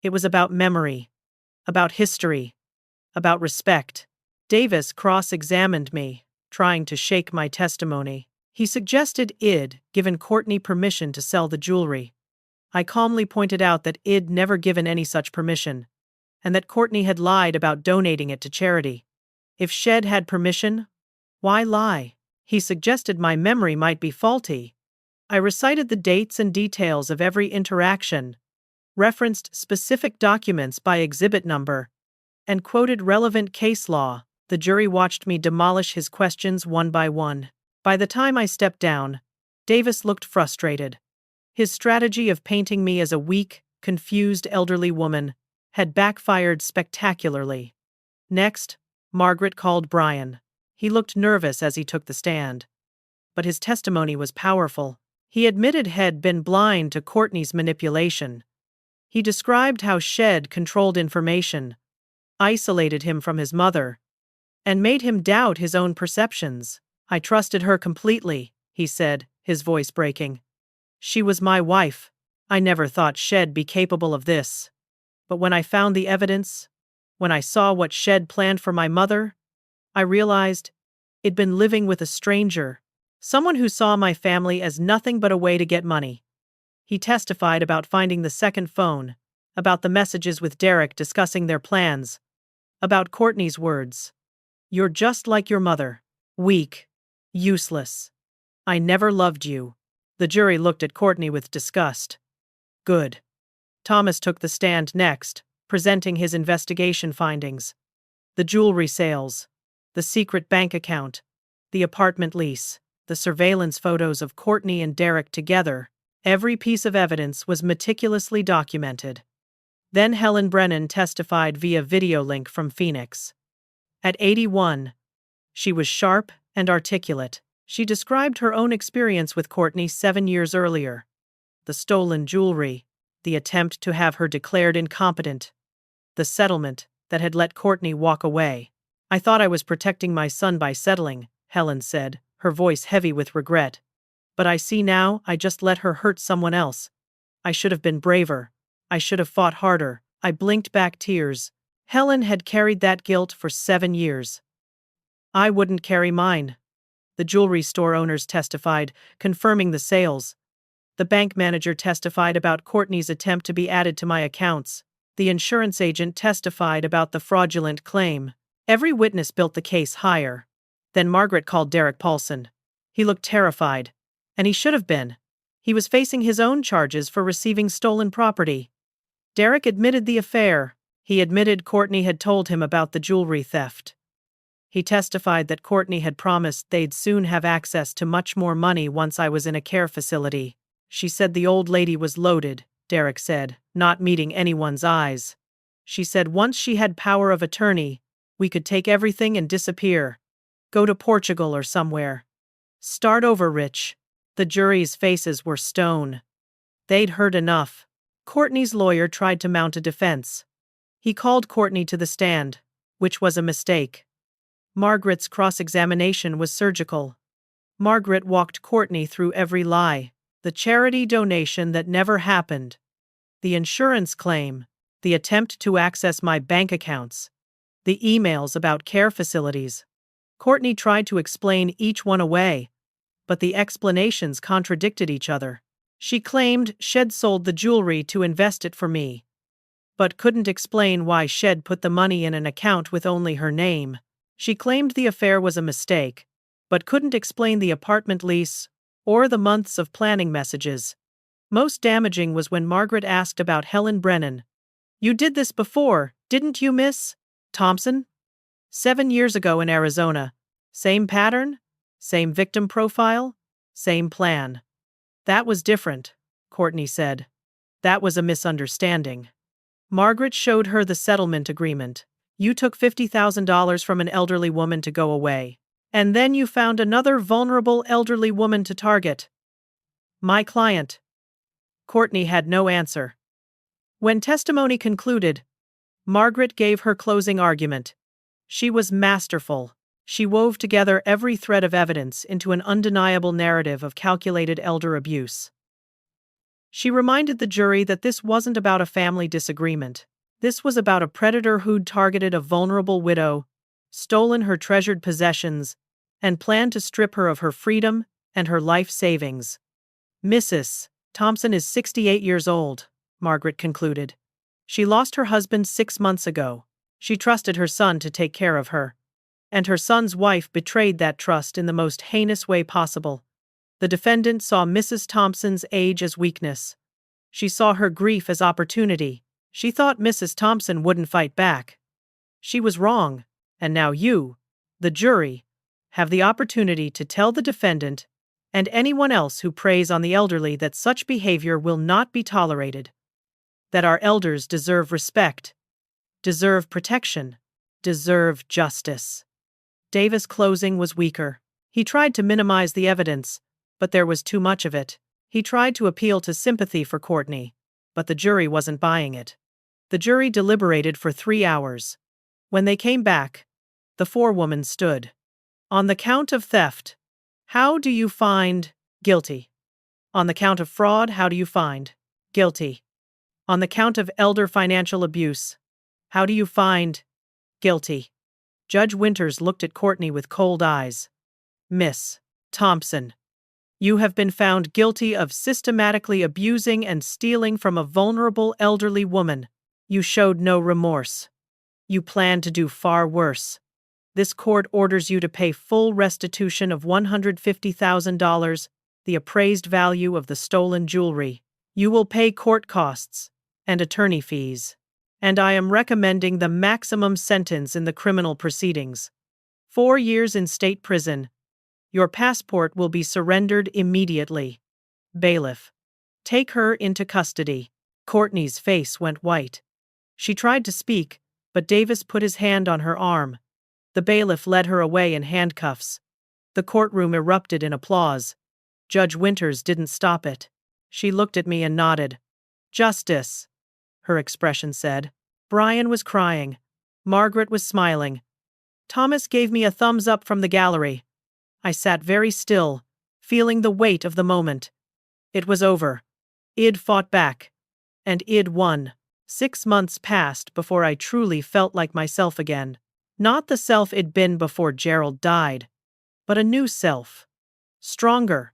It was about memory, about history, about respect. Davis cross-examined me, trying to shake my testimony. He suggested I'd given Courtney permission to sell the jewelry. I calmly pointed out that I'd never given any such permission, and that Courtney had lied about donating it to charity. If Shed had permission, why lie? He suggested my memory might be faulty. I recited the dates and details of every interaction, referenced specific documents by exhibit number, and quoted relevant case law. The jury watched me demolish his questions one by one. By the time I stepped down, Davis looked frustrated. His strategy of painting me as a weak, confused elderly woman had backfired spectacularly. Next, Margaret called Brian. He looked nervous as he took the stand. But his testimony was powerful. He admitted he'd been blind to Courtney's manipulation. He described how Shed controlled information, isolated him from his mother, and made him doubt his own perceptions. I trusted her completely, he said, his voice breaking. She was my wife. I never thought Shed be capable of this. But when I found the evidence, when I saw what Shed planned for my mother, I realized it'd been living with a stranger, someone who saw my family as nothing but a way to get money. He testified about finding the second phone, about the messages with Derek discussing their plans, about Courtney's words. You're just like your mother. Weak. Useless. I never loved you. The jury looked at Courtney with disgust. Good. Thomas took the stand next, presenting his investigation findings. The jewelry sales, the secret bank account, the apartment lease, the surveillance photos of Courtney and Derek together. Every piece of evidence was meticulously documented. Then Helen Brennan testified via video link from Phoenix. At 81, she was sharp and articulate. She described her own experience with Courtney 7 years earlier. The stolen jewelry, the attempt to have her declared incompetent, the settlement that had let Courtney walk away. I thought I was protecting my son by settling, Helen said, her voice heavy with regret. But I see now I just let her hurt someone else. I should have been braver. I should have fought harder. I blinked back tears. Helen had carried that guilt for 7 years. I wouldn't carry mine. The jewelry store owners testified, confirming the sales. The bank manager testified about Courtney's attempt to be added to my accounts. The insurance agent testified about the fraudulent claim. Every witness built the case higher. Then Margaret called Derek Paulson. He looked terrified. And he should have been. He was facing his own charges for receiving stolen property. Derek admitted the affair. He admitted Courtney had told him about the jewelry theft. He testified that Courtney had promised they'd soon have access to much more money once I was in a care facility. She said the old lady was loaded, Derek said, not meeting anyone's eyes. She said once she had power of attorney, we could take everything and disappear. Go to Portugal or somewhere. Start over rich. The jury's faces were stone. They'd heard enough. Courtney's lawyer tried to mount a defense. He called Courtney to the stand, which was a mistake. Margaret's cross-examination was surgical. Margaret walked Courtney through every lie. The charity donation that never happened. The insurance claim. The attempt to access my bank accounts. The emails about care facilities. Courtney tried to explain each one away, but the explanations contradicted each other. She claimed Shed sold the jewelry to invest it for me, but couldn't explain why Shed put the money in an account with only her name. She claimed the affair was a mistake, but couldn't explain the apartment lease or the months of planning messages. Most damaging was when Margaret asked about Helen Brennan. You did this before, didn't you, Miss Thompson? 7 years ago in Arizona. Same pattern? Same victim profile? Same plan. That was different, Courtney said. That was a misunderstanding. Margaret showed her the settlement agreement. You took $50,000 from an elderly woman to go away. And then you found another vulnerable elderly woman to target. My client. Courtney had no answer. When testimony concluded, Margaret gave her closing argument. She was masterful. She wove together every thread of evidence into an undeniable narrative of calculated elder abuse. She reminded the jury that this wasn't about a family disagreement. This was about a predator who'd targeted a vulnerable widow, stolen her treasured possessions, and planned to strip her of her freedom and her life savings. Mrs. Thompson is 68 years old, Margaret concluded. She lost her husband 6 months ago. She trusted her son to take care of her. And her son's wife betrayed that trust in the most heinous way possible. The defendant saw Mrs. Thompson's age as weakness. She saw her grief as opportunity. She thought Mrs. Thompson wouldn't fight back. She was wrong, and now you, the jury, have the opportunity to tell the defendant and anyone else who preys on the elderly that such behavior will not be tolerated. That our elders deserve respect, deserve protection, deserve justice. Davis' closing was weaker. He tried to minimize the evidence, but there was too much of it. He tried to appeal to sympathy for Courtney, but the jury wasn't buying it. The jury deliberated for 3 hours. When they came back, the forewoman stood. On the count of theft, how do you find guilty? On the count of fraud, how do you find guilty? On the count of elder financial abuse, how do you find guilty? Judge Winters looked at Courtney with cold eyes. Miss Thompson, you have been found guilty of systematically abusing and stealing from a vulnerable elderly woman. You showed no remorse. You planned to do far worse. This court orders you to pay full restitution of $150,000, the appraised value of the stolen jewelry. You will pay court costs and attorney fees. And I am recommending the maximum sentence in the criminal proceedings. 4 years in state prison. Your passport will be surrendered immediately. Bailiff, take her into custody. Courtney's face went white. She tried to speak, but Davis put his hand on her arm. The bailiff led her away in handcuffs. The courtroom erupted in applause. Judge Winters didn't stop it. She looked at me and nodded. Justice, her expression said. Brian was crying. Margaret was smiling. Thomas gave me a thumbs up from the gallery. I sat very still, feeling the weight of the moment. It was over. Id fought back. And Id won. 6 months passed before I truly felt like myself again. Not the self I'd been before Gerald died, but a new self. Stronger,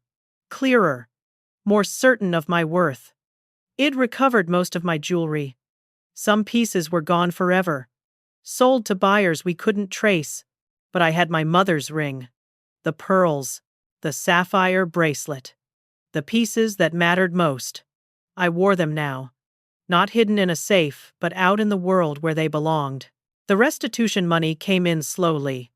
clearer, more certain of my worth. I'd recovered most of my jewelry. Some pieces were gone forever, sold to buyers we couldn't trace, but I had my mother's ring, the pearls, the sapphire bracelet, the pieces that mattered most. I wore them now, not hidden in a safe, but out in the world where they belonged. The restitution money came in slowly.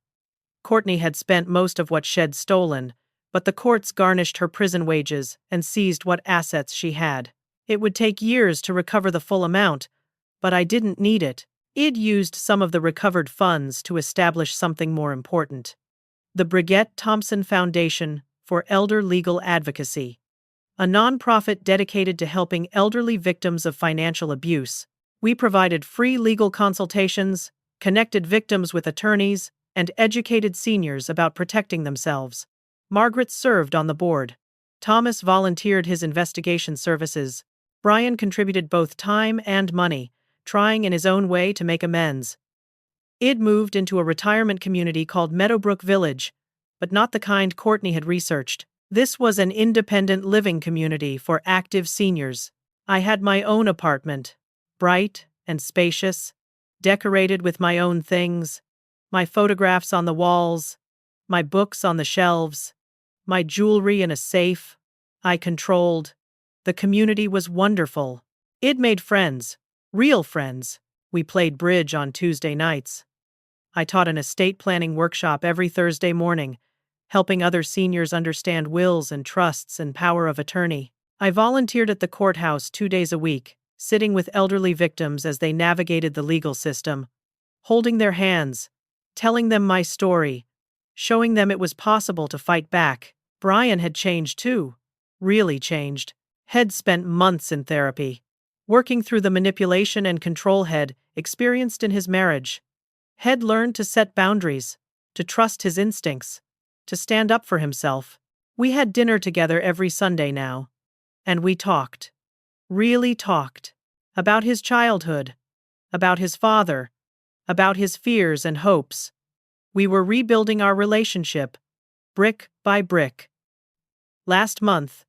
Courtney had spent most of what she'd stolen, but the courts garnished her prison wages and seized what assets she had. It would take years to recover the full amount, but I didn't need it. I'd used some of the recovered funds to establish something more important. The Brigitte Thompson Foundation for Elder Legal Advocacy, a nonprofit dedicated to helping elderly victims of financial abuse. We provided free legal consultations, connected victims with attorneys, and educated seniors about protecting themselves. Margaret served on the board. Thomas volunteered his investigation services. Brian contributed both time and money, trying in his own way to make amends. I'd moved into a retirement community called Meadowbrook Village, but not the kind Courtney had researched. This was an independent living community for active seniors. I had my own apartment, bright and spacious, decorated with my own things, my photographs on the walls, my books on the shelves, my jewelry in a safe. I controlled. The community was wonderful. I'd made friends, real friends. We played bridge on Tuesday nights. I taught an estate planning workshop every Thursday morning, helping other seniors understand wills and trusts and power of attorney. I volunteered at the courthouse 2 days a week, sitting with elderly victims as they navigated the legal system, holding their hands, telling them my story, showing them it was possible to fight back. Brian had changed too, really changed. Had spent months in therapy, working through the manipulation and control he'd experienced in his marriage. Had learned to set boundaries, to trust his instincts, to stand up for himself. We had dinner together every Sunday now, and we talked, really talked, about his childhood, about his father, about his fears and hopes. We were rebuilding our relationship, brick by brick. Last month,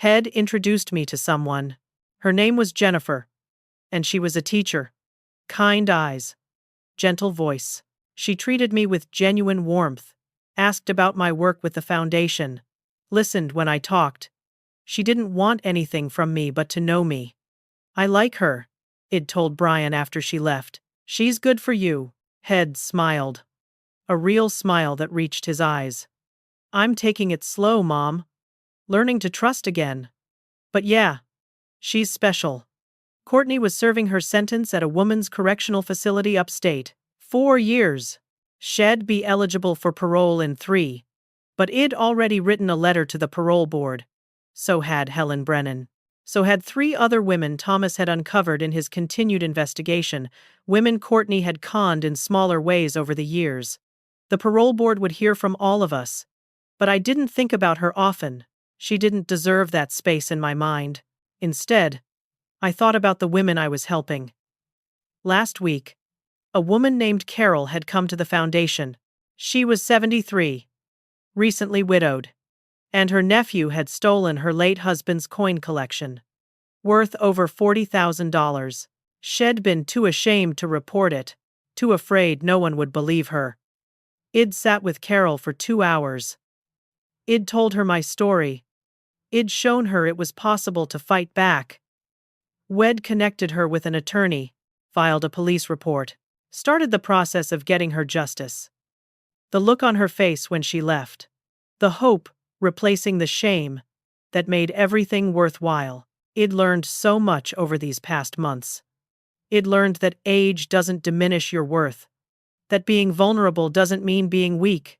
Head introduced me to someone. Her name was Jennifer, and she was a teacher. Kind eyes, gentle voice. She treated me with genuine warmth, asked about my work with the foundation, listened when I talked. She didn't want anything from me but to know me. I like her, I'd told Brian after she left. She's good for you. Head smiled. A real smile that reached his eyes. I'm taking it slow, Mom. Learning to trust again. But yeah, she's special. Courtney was serving her sentence at a women's correctional facility upstate. 4 years. She'd be eligible for parole in 3. But I'd already written a letter to the parole board. So had Helen Brennan. So had 3 other women Thomas had uncovered in his continued investigation, women Courtney had conned in smaller ways over the years. The parole board would hear from all of us. But I didn't think about her often. She didn't deserve that space in my mind. Instead, I thought about the women I was helping. Last week, a woman named Carol had come to the foundation. She was 73, recently widowed, and her nephew had stolen her late husband's coin collection, worth over $40,000. She'd been too ashamed to report it, too afraid no one would believe her. I'd sat with Carol for 2 hours. I'd told her my story. I'd shown her it was possible to fight back. We'd connected her with an attorney, filed a police report, started the process of getting her justice. The look on her face when she left. The hope replacing the shame that made everything worthwhile. I'd learned so much over these past months. I'd learned that age doesn't diminish your worth, that being vulnerable doesn't mean being weak,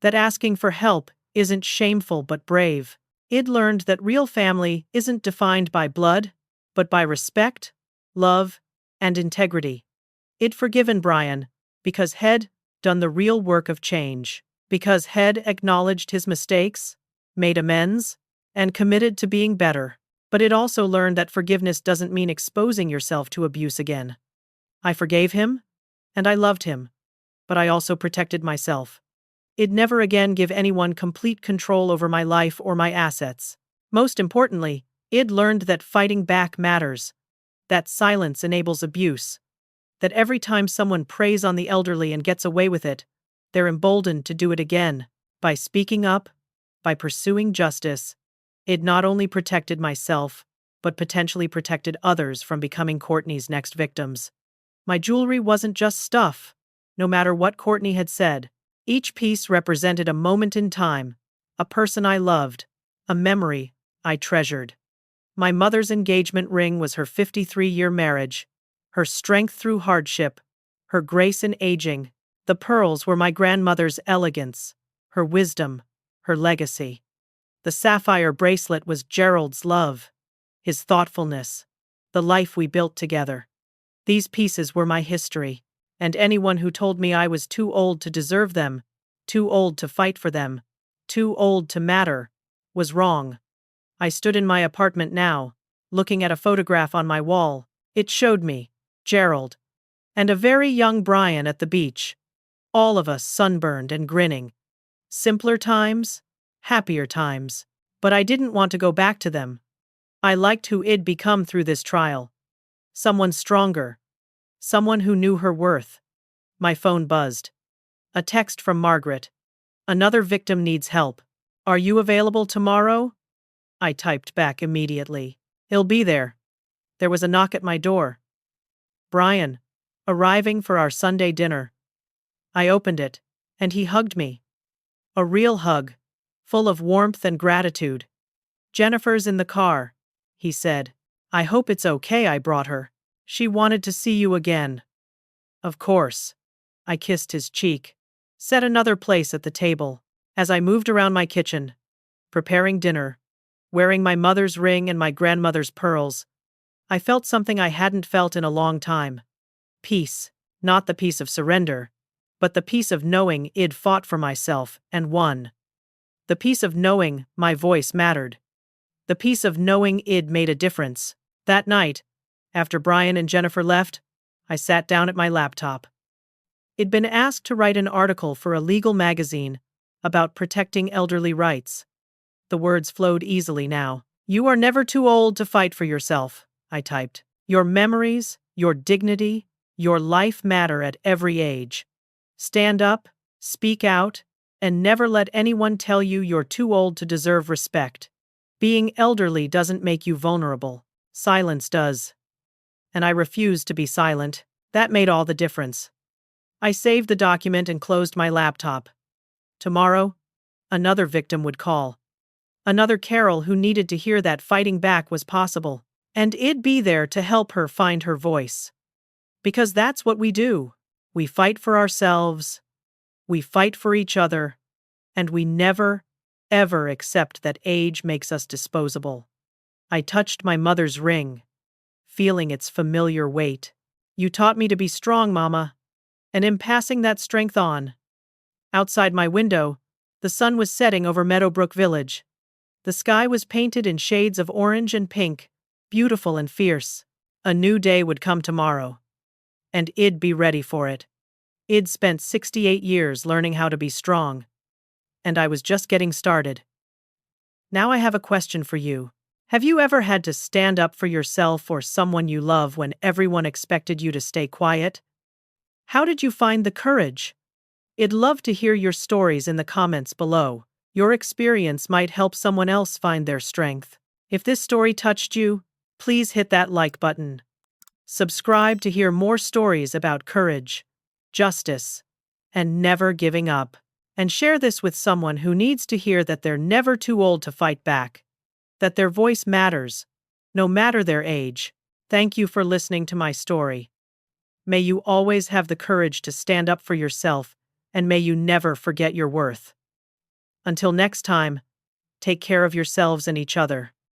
that asking for help isn't shameful but brave. I'd learned that real family isn't defined by blood, but by respect, love, and integrity. I'd forgiven Brian because he'd done the real work of change, because he'd acknowledged his mistakes, made amends, and committed to being better. But it also learned that forgiveness doesn't mean exposing yourself to abuse again. I forgave him, and I loved him, but I also protected myself. I'd never again give anyone complete control over my life or my assets. Most importantly, I'd learned that fighting back matters, that silence enables abuse, that every time someone preys on the elderly and gets away with it, they're emboldened to do it again. By speaking up, by pursuing justice, I'd not only protected myself, but potentially protected others from becoming Courtney's next victims. My jewelry wasn't just stuff. No matter what Courtney had said, each piece represented a moment in time, a person I loved, a memory I treasured. My mother's engagement ring was her 53-year marriage, her strength through hardship, her grace in aging. The pearls were my grandmother's elegance, her wisdom, her legacy. The sapphire bracelet was Gerald's love, his thoughtfulness, the life we built together. These pieces were my history, and anyone who told me I was too old to deserve them, too old to fight for them, too old to matter, was wrong. I stood in my apartment now, looking at a photograph on my wall. It showed me, Gerald, and a very young Brian at the beach. All of us sunburned and grinning. Simpler times, happier times. But I didn't want to go back to them. I liked who I'd become through this trial. Someone stronger. Someone who knew her worth. My phone buzzed. A text from Margaret. Another victim needs help. Are you available tomorrow? I typed back immediately. He'll be there. There was a knock at my door. Brian, arriving for our Sunday dinner. I opened it, and he hugged me. A real hug, full of warmth and gratitude. Jennifer's in the car, he said. I hope it's okay I brought her. She wanted to see you again. Of course. I kissed his cheek. Set another place at the table. As I moved around my kitchen, preparing dinner, wearing my mother's ring and my grandmother's pearls, I felt something I hadn't felt in a long time. Peace, not the peace of surrender, but the peace of knowing I'd fought for myself and won. The peace of knowing my voice mattered. The peace of knowing I'd made a difference. That night, after Brian and Jennifer left, I sat down at my laptop. I'd been asked to write an article for a legal magazine about protecting elderly rights. The words flowed easily now. You are never too old to fight for yourself, I typed. Your memories, your dignity, your life matter at every age. Stand up, speak out, and never let anyone tell you you're too old to deserve respect. Being elderly doesn't make you vulnerable. Silence does. And I refused to be silent. That made all the difference. I saved the document and closed my laptop. Tomorrow, another victim would call. Another Carol who needed to hear that fighting back was possible. And I'd be there to help her find her voice. Because that's what we do. We fight for ourselves. We fight for each other. And we never, ever accept that age makes us disposable. I touched my mother's ring, feeling its familiar weight. You taught me to be strong, Mama. And in passing that strength on. Outside my window, the sun was setting over Meadowbrook Village. The sky was painted in shades of orange and pink, beautiful and fierce. A new day would come tomorrow. And I'd be ready for it. I'd spent 68 years learning how to be strong. And I was just getting started. Now I have a question for you. Have you ever had to stand up for yourself or someone you love when everyone expected you to stay quiet? How did you find the courage? I'd love to hear your stories in the comments below. Your experience might help someone else find their strength. If this story touched you, please hit that like button. Subscribe to hear more stories about courage, justice, and never giving up. And share this with someone who needs to hear that they're never too old to fight back, that their voice matters, no matter their age. Thank you for listening to my story. May you always have the courage to stand up for yourself, and may you never forget your worth. Until next time, take care of yourselves and each other.